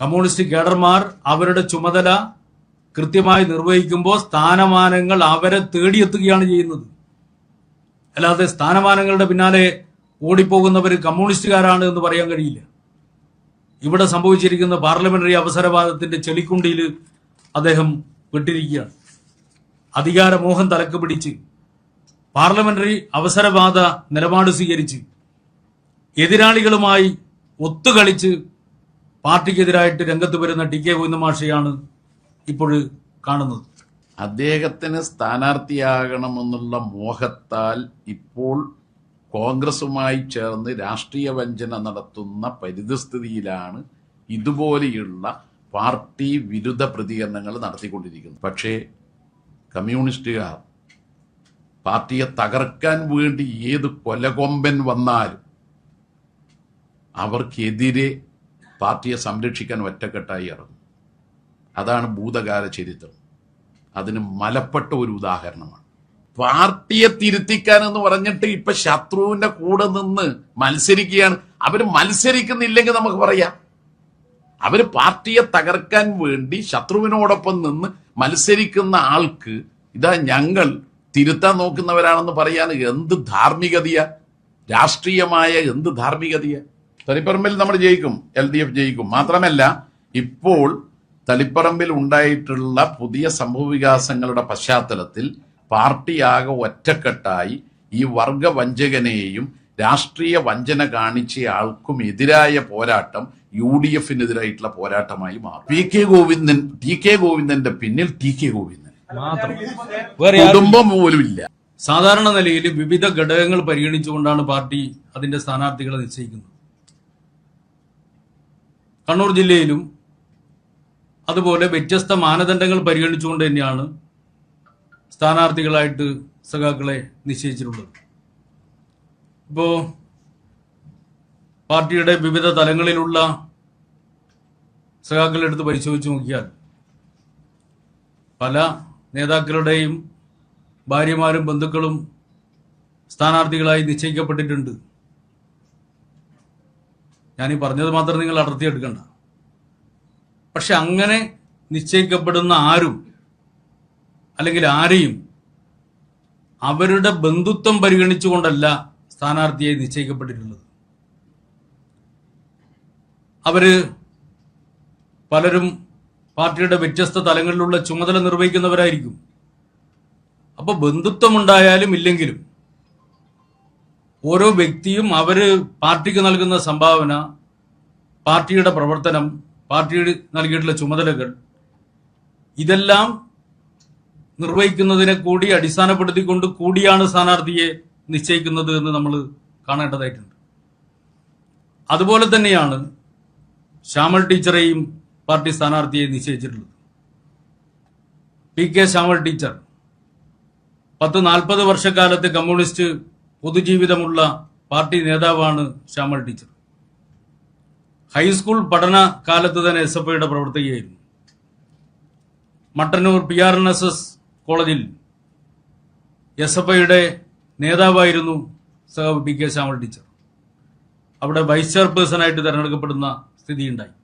Communist കേഡർമാർ അവരുടെ ചുമതല കൃത്യമായി നിർവഹിക്കുമ്പോൾ സ്ഥാനമാനങ്ങൾ അവരെ തേടിയെത്തുകയാണ് ചെയ്യുന്നത്. അല്ലാതെ സ്ഥാനമാനങ്ങളുടെ പിന്നാലെ ഓടിപ്പോകുന്നവർ കമ്മ്യൂണിസ്റ്റുകാരാണ് എന്ന് പറയാൻ കഴിയില്ല. ഇവിടെ സംഭവിച്ചിരിക്കുന്ന പാർലമെന്ററി അവസരവാദത്തിന്റെ ചെളിക്കുണ്ടിയിൽ അദ്ദേഹം പെട്ടിരിക്കുകയാണ്. അധികാരമോഹം തലക്ക് പിടിച്ച് പാർലമെന്ററി അവസരവാദ നിലപാട് സ്വീകരിച്ച് എതിരാളികളുമായി ഒത്തുകളിച്ച് പാർട്ടിക്കെതിരായിട്ട് രംഗത്ത് വരുന്ന ടി കെ ഗോവിന്ദൻ മാഷയാണ് ഇപ്പോൾ കാണുന്നത്. അദ്ദേഹത്തിന് സ്ഥാനാർത്ഥിയാകണമെന്നുള്ള മോഹത്താൽ ഇപ്പോൾ കോൺഗ്രസുമായി ചേർന്ന് രാഷ്ട്രീയ വഞ്ചന നടത്തുന്ന പരിതസ്ഥിതിയിലാണ് ഇതുപോലെയുള്ള പാർട്ടി വിരുദ്ധ പ്രതികരണങ്ങൾ നടത്തിക്കൊണ്ടിരിക്കുന്നത്. പക്ഷേ കമ്മ്യൂണിസ്റ്റുകാർ പാർട്ടിയെ തകർക്കാൻ വേണ്ടി ഏത് കൊലകൊമ്പൻ വന്നാലും അവർക്കെതിരെ പാർട്ടിയെ സംരക്ഷിക്കാൻ ഒറ്റക്കെട്ടായി ഇറങ്ങും. അതാണ് ഭൂതകാല ചരിത്രം. അതിന് മലപ്പെട്ട ഒരു ഉദാഹരണമാണ്. പാർട്ടിയെ തിരുത്തിക്കാൻ എന്ന് പറഞ്ഞിട്ട് ഇപ്പൊ ശത്രുവിന്റെ കൂടെ നിന്ന് മത്സരിക്കുകയാണ്. അവര് മത്സരിക്കുന്നില്ലെങ്കിൽ നമുക്ക് പറയാം, അവര് പാർട്ടിയെ തകർക്കാൻ വേണ്ടി ശത്രുവിനോടൊപ്പം നിന്ന് മത്സരിക്കുന്ന ആൾക്ക് ഇതാ ഞങ്ങൾ തിരുത്താൻ നോക്കുന്നവരാണെന്ന് പറയാൻ എന്ത് ധാർമ്മികതയാ, രാഷ്ട്രീയമായ എന്ത് ധാർമ്മികതയാ. തളിപ്പറമ്പിൽ നമ്മൾ ജയിക്കും, LDF ജയിക്കും. മാത്രമല്ല ഇപ്പോൾ തളിപ്പറമ്പിൽ ഉണ്ടായിട്ടുള്ള പുതിയ സംഭവവികാസങ്ങളുടെ പശ്ചാത്തലത്തിൽ പാർട്ടിയാകെ ഒറ്റക്കെട്ടായി ഈ വർഗവഞ്ചകനെയും രാഷ്ട്രീയ വഞ്ചന കാണിച്ച ആൾക്കും എതിരായ പോരാട്ടം UDF-നെതിരായിട്ടുള്ള പോരാട്ടമായി മാറും. ടി കെ ഗോവിന്ദന്റെ പിന്നിൽ ടി കെ ഗോവിന്ദൻ മാത്രം, കുടുംബം പോലും ഇല്ല. സാധാരണ നിലയിൽ വിവിധ ഘടകങ്ങൾ പരിഗണിച്ചുകൊണ്ടാണ് പാർട്ടി അതിന്റെ സ്ഥാനാർത്ഥികളെ നിശ്ചയിക്കുന്നത്. കണ്ണൂർ ജില്ലയിലും അതുപോലെ വ്യത്യസ്ത മാനദണ്ഡങ്ങൾ പരിഗണിച്ചുകൊണ്ട് തന്നെയാണ് സ്ഥാനാർത്ഥികളായിട്ട് സഖാക്കളെ നിശ്ചയിച്ചിട്ടുള്ളത്. ഇപ്പോ പാർട്ടിയുടെ വിവിധ തലങ്ങളിലുള്ള സഖാക്കളുടെ അടുത്ത് പരിശോധിച്ച് നോക്കിയാൽ പല നേതാക്കളുടെയും ഭാര്യമാരും ബന്ധുക്കളും സ്ഥാനാർത്ഥികളായി നിശ്ചയിക്കപ്പെട്ടിട്ടുണ്ട്. ഞാനീ പറഞ്ഞത് മാത്രം നിങ്ങൾ അടർത്തിയെടുക്കണ്ട. പക്ഷെ അങ്ങനെ നിശ്ചയിക്കപ്പെടുന്ന ആരും അല്ലെങ്കിൽ ആരെയും അവരുടെ ബന്ധുത്വം പരിഗണിച്ചുകൊണ്ടല്ല സ്ഥാനാർത്ഥിയായി നിശ്ചയിക്കപ്പെട്ടിട്ടുള്ളത്. അവര് പലരും പാർട്ടിയുടെ വ്യത്യസ്ത തലങ്ങളിലുള്ള ചുമതല നിർവഹിക്കുന്നവരായിരിക്കും. അപ്പൊ ബന്ധുത്വം ഉണ്ടായാലും ഇല്ലെങ്കിലും ഓരോ വ്യക്തിയും അവര് പാർട്ടിക്ക് നൽകുന്ന സംഭാവന, പാർട്ടിയുടെ പ്രവർത്തനം, പാർട്ടിയുടെ നൽകിയിട്ടുള്ള ചുമതലകൾ, ഇതെല്ലാം നിർവഹിക്കുന്നതിനെ കൂടി അടിസ്ഥാനപ്പെടുത്തിക്കൊണ്ട് കൂടിയാണ് സ്ഥാനാർത്ഥിയെ നിശ്ചയിക്കുന്നത് എന്ന് നമ്മൾ കാണേണ്ടതായിട്ടുണ്ട്. അതുപോലെ തന്നെയാണ് ശ്യാമൾ ടീച്ചറെയും പാർട്ടി സ്ഥാനാർത്ഥിയെ നിശ്ചയിച്ചിട്ടുള്ളത്. PK ശ്യാമൾ ടീച്ചർ 10-40 വർഷക്കാലത്ത് കമ്മ്യൂണിസ്റ്റ് പൊതുജീവിതമുള്ള പാർട്ടി നേതാവാണ് ശ്യാമൾ ടീച്ചർ. ഹൈസ്കൂൾ പഠന കാലത്ത് തന്നെ SFIയുടെ പ്രവർത്തകയായിരുന്നു. മട്ടന്നൂർ PRNSS കോളേജിൽ SFIയുടെ നേതാവായിരുന്നു സഖാവ് PK ശ്യാമൾ ടീച്ചർ. അവിടെ വൈസ് ചെയർപേഴ്സണായിട്ട് തെരഞ്ഞെടുക്കപ്പെടുന്ന സ്ഥിതിയുണ്ടായി.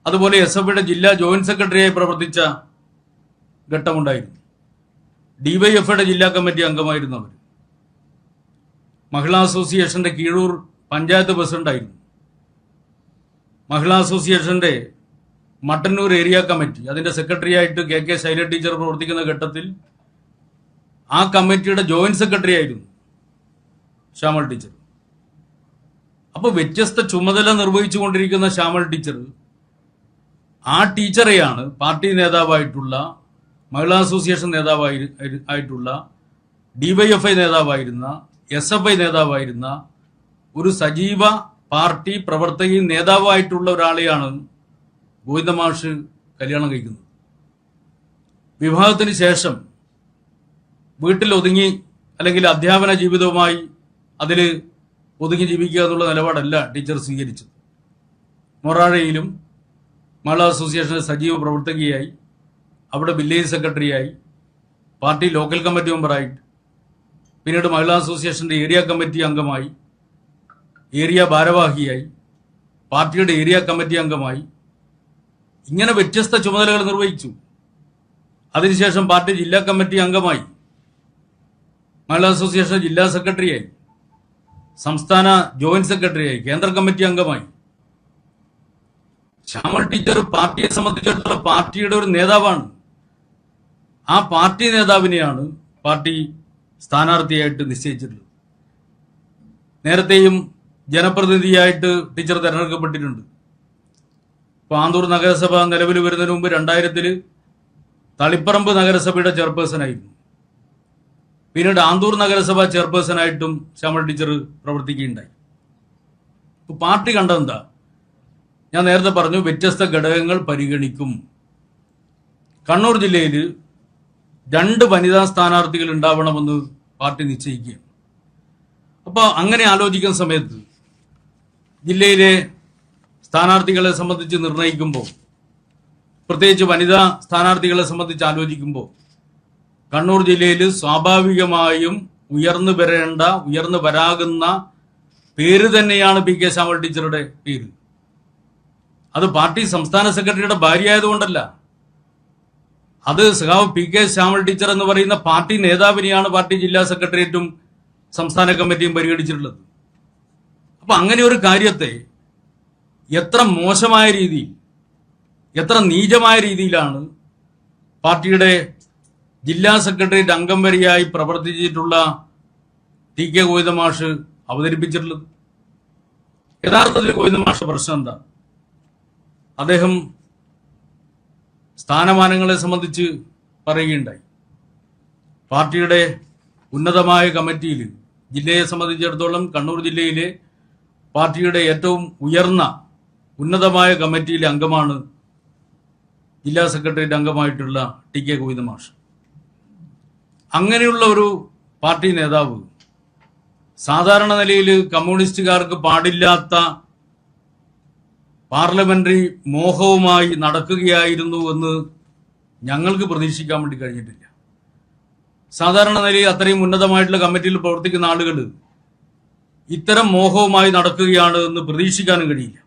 അതുപോലെ SFIയുടെ ജില്ലാ ജോയിന്റ് സെക്രട്ടറിയായി പ്രവർത്തിച്ച ഘട്ടമുണ്ടായിരുന്നു. DYFയുടെ ജില്ലാ കമ്മിറ്റി അംഗമായിരുന്നു അവർ. മഹിളാ അസോസിയേഷന്റെ കീഴൂർ പഞ്ചായത്ത് പ്രസിഡന്റായിരുന്നു. മഹിളാ അസോസിയേഷന്റെ മട്ടന്നൂർ ഏരിയ കമ്മിറ്റി അതിന്റെ സെക്രട്ടറിയായിട്ട് KK ശൈല ടീച്ചർ പ്രവർത്തിക്കുന്ന ഘട്ടത്തിൽ ആ കമ്മിറ്റിയുടെ ജോയിന്റ് സെക്രട്ടറി ആയിരുന്നു ശ്യാമൾ ടീച്ചർ. അപ്പൊ വ്യത്യസ്ത ചുമതല നിർവഹിച്ചുകൊണ്ടിരിക്കുന്ന ശ്യാമൾ ടീച്ചർ, ആ ടീച്ചറെയാണ് പാർട്ടി നേതാവായിട്ടുള്ള, മഹിളാ അസോസിയേഷൻ നേതാവായിട്ടുള്ള, DYFI നേതാവായിരുന്ന, SFI നേതാവായിരുന്ന ഒരു സജീവ പാർട്ടി പ്രവർത്തകയും നേതാവായിട്ടുള്ള ഒരാളെയാണ് ഗോവിന്ദൻ മാഷ് കല്യാണം കഴിക്കുന്നത്. വിവാഹത്തിന് ശേഷം വീട്ടിൽ ഒതുങ്ങി അല്ലെങ്കിൽ അധ്യാപന ജീവിതവുമായി അതിൽ ഒതുങ്ങി ജീവിക്കുക എന്നുള്ള നിലപാടല്ല ടീച്ചർ സ്വീകരിച്ചത്. മൊറാഴയിലും മഹിളാ അസോസിയേഷന്റെ സജീവ പ്രവർത്തകയായി, അവിടെ വില്ലേജ് സെക്രട്ടറിയായി, പാർട്ടി ലോക്കൽ കമ്മിറ്റി മെമ്പറായിട്ട്, പിന്നീട് മഹിളാ അസോസിയേഷന്റെ ഏരിയ കമ്മിറ്റി അംഗമായി, ഏരിയ ഭാരവാഹിയായി, പാർട്ടിയുടെ ഏരിയ കമ്മിറ്റി അംഗമായി, ഇങ്ങനെ വ്യത്യസ്ത ചുമതലകൾ നിർവഹിച്ചു. അതിനുശേഷം പാർട്ടി ജില്ലാ കമ്മിറ്റി അംഗമായി, മഹിളാ അസോസിയേഷൻ ജില്ലാ സെക്രട്ടറിയായി, സംസ്ഥാന ജോയിന്റ് സെക്രട്ടറിയായി, കേന്ദ്ര കമ്മിറ്റി അംഗമായി. ശ്യാമൾ ടീച്ചർ പാർട്ടിയെ സംബന്ധിച്ചിടത്തോളം പാർട്ടിയുടെ ഒരു നേതാവാണ്. ആ പാർട്ടി നേതാവിനെയാണ് പാർട്ടി സ്ഥാനാർത്ഥിയായിട്ട് നിശ്ചയിച്ചിട്ടുള്ളത്. നേരത്തെയും ജനപ്രതിനിധിയായിട്ട് ടീച്ചർ തെരഞ്ഞെടുക്കപ്പെട്ടിട്ടുണ്ട്. ഇപ്പൊ ആന്തൂർ നഗരസഭ നിലവിൽ വരുന്നതിന് മുമ്പ് 2000 തളിപ്പറമ്പ് നഗരസഭയുടെ ചെയർപേഴ്സണായിരുന്നു. പിന്നീട് ആന്തൂർ നഗരസഭ ചെയർപേഴ്സണായിട്ടും ശ്യാമൾ ടീച്ചർ പ്രവർത്തിക്കുകയുണ്ടായി. ഇപ്പൊ പാർട്ടി കണ്ടതെന്താ? ഞാൻ നേരത്തെ പറഞ്ഞു, വ്യത്യസ്ത ഘടകങ്ങൾ പരിഗണിക്കും. കണ്ണൂർ ജില്ലയിൽ 2 വനിതാ സ്ഥാനാർത്ഥികൾ ഉണ്ടാവണമെന്ന് പാർട്ടി നിശ്ചയിക്കുകയാണ്. അപ്പോൾ അങ്ങനെ ആലോചിക്കുന്ന സമയത്ത് ജില്ലയിലെ സ്ഥാനാർത്ഥികളെ സംബന്ധിച്ച് നിർണയിക്കുമ്പോൾ, പ്രത്യേകിച്ച് വനിതാ സ്ഥാനാർത്ഥികളെ സംബന്ധിച്ച് ആലോചിക്കുമ്പോൾ, കണ്ണൂർ ജില്ലയിൽ സ്വാഭാവികമായും ഉയർന്നു വരാകുന്ന പേര് തന്നെയാണ് പി കെ ശ്യാമൾ ടീച്ചറുടെ പേര്. അത് പാർട്ടി സംസ്ഥാന സെക്രട്ടറിയുടെ ഭാര്യ ആയതുകൊണ്ടല്ല, അത് സഖാവ് പി കെ ശ്യാമൾ ടീച്ചർ എന്ന് പറയുന്ന പാർട്ടി നേതാവിനെയാണ് പാർട്ടി ജില്ലാ സെക്രട്ടേറിയറ്റും സംസ്ഥാന കമ്മിറ്റിയും പരിഗണിച്ചിട്ടുള്ളത്. അപ്പൊ അങ്ങനെ ഒരു കാര്യത്തെ എത്ര മോശമായ രീതിയിൽ, എത്ര നീചമായ രീതിയിലാണ് പാർട്ടിയുടെ ജില്ലാ സെക്രട്ടേറിയറ്റ് അംഗം വരെയായി പ്രവർത്തിച്ചിട്ടുള്ള ടി കെ ഗോവിന്ദ മാഷ് അവതരിപ്പിച്ചിട്ടുള്ളത്. യഥാർത്ഥത്തിൽ ഗോവിന്ദ മാഷ് പ്രശ്നം എന്താ? അദ്ദേഹം സ്ഥാനമാനങ്ങളെ സംബന്ധിച്ച് പറയുകയുണ്ടായി. പാർട്ടിയുടെ ഉന്നതമായ കമ്മിറ്റിയിൽ, ജില്ലയെ സംബന്ധിച്ചിടത്തോളം കണ്ണൂർ ജില്ലയിലെ പാർട്ടിയുടെ ഏറ്റവും ഉന്നതമായ കമ്മിറ്റിയിലെ അംഗമാണ് ജില്ലാ സെക്രട്ടേറിയറ്റ് അംഗമായിട്ടുള്ള ടി കെ ഗോവിന്ദ മാഷ്. അങ്ങനെയുള്ള ഒരു പാർട്ടി നേതാവ് സാധാരണ നിലയിൽ കമ്മ്യൂണിസ്റ്റുകാർക്ക് പാടില്ലാത്ത പാർലമെന്ററി മോഹവുമായി നടക്കുകയായിരുന്നു എന്ന് ഞങ്ങൾക്ക് പ്രതീക്ഷിക്കാൻ വേണ്ടി കഴിഞ്ഞിട്ടില്ല. സാധാരണ നിലയിൽ അത്രയും ഉന്നതമായിട്ടുള്ള കമ്മിറ്റിയിൽ പ്രവർത്തിക്കുന്ന ആളുകൾ ഇത്തരം മോഹവുമായി നടക്കുകയാണ് എന്ന് പ്രതീക്ഷിക്കാനും കഴിയില്ല.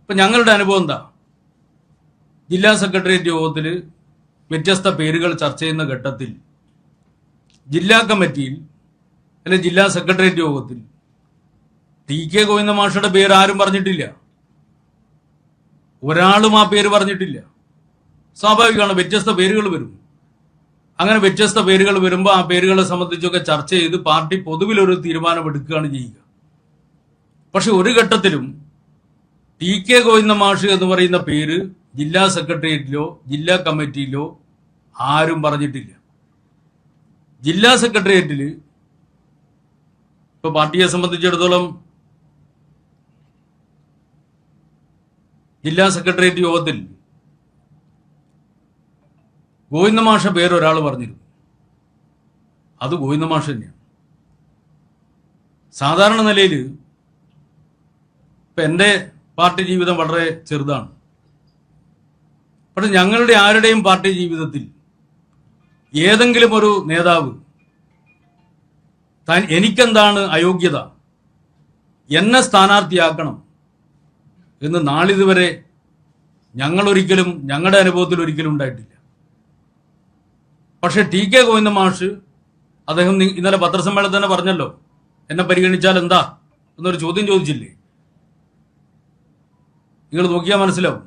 ഇപ്പൊ ഞങ്ങളുടെ അനുഭവം എന്താ? ജില്ലാ സെക്രട്ടേറിയറ്റ് യോഗത്തിൽ വ്യത്യസ്ത പേരുകൾ ചർച്ച ചെയ്യുന്ന ഘട്ടത്തിൽ ജില്ലാ കമ്മിറ്റിയിൽ അല്ലെ ജില്ലാ സെക്രട്ടേറിയറ്റ് യോഗത്തിൽ ടി കെ ഗോവിന്ദ മാഷയുടെ പേര് ആരും പറഞ്ഞിട്ടില്ല. ഒരാളും ആ പേര് പറഞ്ഞിട്ടില്ല. സ്വാഭാവികമാണ്, വ്യത്യസ്ത പേരുകൾ വരും. അങ്ങനെ വ്യത്യസ്ത പേരുകൾ വരുമ്പോൾ ആ പേരുകളെ സംബന്ധിച്ചൊക്കെ ചർച്ച ചെയ്ത് പാർട്ടി പൊതുവിലൊരു തീരുമാനമെടുക്കുകയാണ് ചെയ്യുക. പക്ഷെ ഒരു ഘട്ടത്തിലും ടി കെ ഗോവിന്ദ മാഷ് എന്ന് പറയുന്ന പേര് ജില്ലാ സെക്രട്ടേറിയറ്റിലോ ജില്ലാ കമ്മിറ്റിയിലോ ആരും പറഞ്ഞിട്ടില്ല. ജില്ലാ സെക്രട്ടേറിയറ്റിൽ ഇപ്പൊ പാർട്ടിയെ സംബന്ധിച്ചിടത്തോളം ജില്ലാ സെക്രട്ടേറിയറ്റ് യോഗത്തിൽ ഗോവിന്ദ മാഷ പേര് ഒരാൾ പറഞ്ഞിരുന്നു. അത് ഗോവിന്ദ മാഷ് തന്നെയാണ്. സാധാരണ നിലയിൽ ഇപ്പൊ എന്റെ പാർട്ടി ജീവിതം വളരെ ചെറുതാണ്. പക്ഷെ ഞങ്ങളുടെ ആരുടെയും പാർട്ടി ജീവിതത്തിൽ ഏതെങ്കിലും ഒരു നേതാവ് എനിക്കെന്താണ് അയോഗ്യത, എന്നെ സ്ഥാനാർത്ഥിയാക്കണം എന്ന് നാളിതുവരെ ഞങ്ങളൊരിക്കലും, ഞങ്ങളുടെ അനുഭവത്തിൽ ഒരിക്കലും ഉണ്ടായിട്ടില്ല. പക്ഷെ ടി കെ ഗോവിന്ദ മാഷ്, അദ്ദേഹം ഇന്നലെ പത്രസമ്മേളനത്തിൽ തന്നെ പറഞ്ഞല്ലോ, എന്നെ പരിഗണിച്ചാൽ എന്താ എന്നൊരു ചോദ്യം ചോദിച്ചില്ലേ? നിങ്ങൾ നോക്കിയാൽ മനസ്സിലാവും.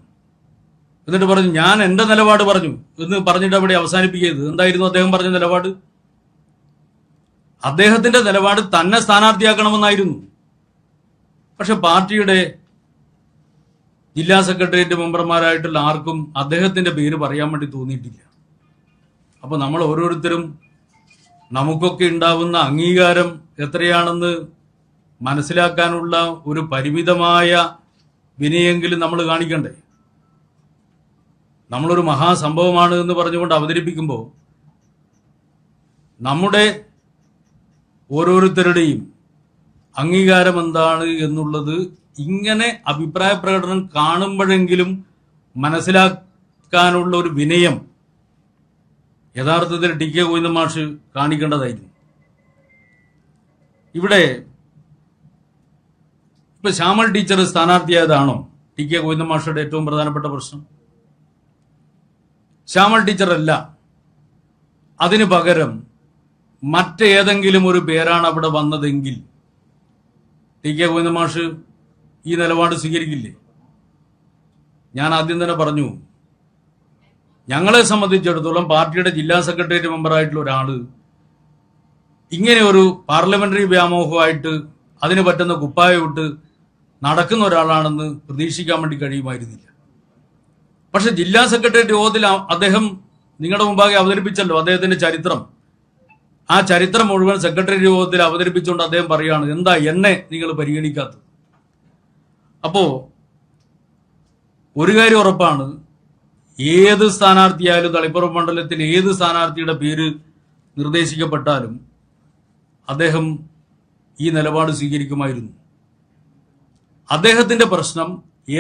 എന്നിട്ട് പറഞ്ഞു ഞാൻ എന്റെ നിലപാട് പറഞ്ഞു എന്ന് പറഞ്ഞിട്ട് അവിടെ അവസാനിപ്പിക്കരുത്. എന്തായിരുന്നു അദ്ദേഹം പറഞ്ഞ നിലപാട്? അദ്ദേഹത്തിന്റെ നിലപാട് തന്നെ സ്ഥാനാർത്ഥിയാക്കണമെന്നായിരുന്നു. പക്ഷെ പാർട്ടിയുടെ ജില്ലാ സെക്രട്ടേറിയറ്റ് മെമ്പർമാരായിട്ടുള്ള ആർക്കും അദ്ദേഹത്തിന്റെ പേര് പറയാൻ വേണ്ടി തോന്നിയിട്ടില്ല. അപ്പൊ നമ്മൾ ഓരോരുത്തരും നമുക്കൊക്കെ ഉണ്ടാവുന്ന അംഗീകാരം എത്രയാണെന്ന് മനസ്സിലാക്കാനുള്ള ഒരു പരിമിതമായ വിനയെങ്കിലും നമ്മൾ കാണിക്കണ്ടേ? നമ്മളൊരു മഹാസംഭവമാണ് എന്ന് പറഞ്ഞുകൊണ്ട് അവതരിപ്പിക്കുമ്പോൾ നമ്മുടെ ഓരോരുത്തരുടെയും അംഗീകാരം എന്താണ് എന്നുള്ളത് ഇങ്ങനെ അഭിപ്രായ പ്രകടനം കാണുമ്പോഴെങ്കിലും മനസ്സിലാക്കാനുള്ള ഒരു വിനയം യഥാർത്ഥത്തിൽ ടി കെ ഗോവിന്ദ മാഷ് കാണിക്കേണ്ടതായിരുന്നു. ഇവിടെ ഇപ്പൊ ശ്യാമൾ ടീച്ചർ സ്ഥാനാർത്ഥിയായതാണോ ടി കെ ഗോവിന്ദൻ മാഷയുടെ ഏറ്റവും പ്രധാനപ്പെട്ട പ്രശ്നം? ശ്യാമൾ ടീച്ചർ അല്ല. അതിന് പകരം മറ്റേതെങ്കിലും ഒരു പേരാണ് അവിടെ വന്നതെങ്കിൽ ടി കെ ഗോവിന്ദൻ മാഷ് ഈ നിലപാട് സ്വീകരിക്കില്ലേ? ഞാൻ ആദ്യം തന്നെ പറഞ്ഞു, ഞങ്ങളെ സംബന്ധിച്ചിടത്തോളം പാർട്ടിയുടെ ജില്ലാ സെക്രട്ടേറിയറ്റ് മെമ്പറായിട്ടുള്ള ഒരാള് ഇങ്ങനെ ഒരു പാർലമെന്ററി വ്യാമോഹമായിട്ട് അതിന് പറ്റുന്ന കുപ്പായമിട്ട് നടക്കുന്ന ഒരാളാണെന്ന് പ്രതീക്ഷിക്കാൻ വേണ്ടി കഴിയുമായിരുന്നില്ല. പക്ഷെ ജില്ലാ സെക്രട്ടേറിയറ്റ് യോഗത്തിൽ അദ്ദേഹം നിങ്ങളുടെ മുമ്പാകെ അവതരിപ്പിച്ചല്ലോ അദ്ദേഹത്തിന്റെ ചരിത്രം. ആ ചരിത്രം മുഴുവൻ സെക്രട്ടേറിയറ്റ് യോഗത്തിൽ അവതരിപ്പിച്ചുകൊണ്ട് അദ്ദേഹം പറയാണ്, എന്താ എന്നെ നിങ്ങൾ പരിഗണിക്കാത്തത്? അപ്പോ ഒരു കാര്യം ഉറപ്പാണ്, ഏത് സ്ഥാനാർത്ഥിയായാലും തളിപ്പറമ്പ് മണ്ഡലത്തിൽ ഏത് സ്ഥാനാർത്ഥിയുടെ പേര് നിർദ്ദേശിക്കപ്പെട്ടാലും അദ്ദേഹം ഈ നിലപാട് സ്വീകരിക്കുമായിരുന്നു. അദ്ദേഹത്തിന്റെ പ്രശ്നം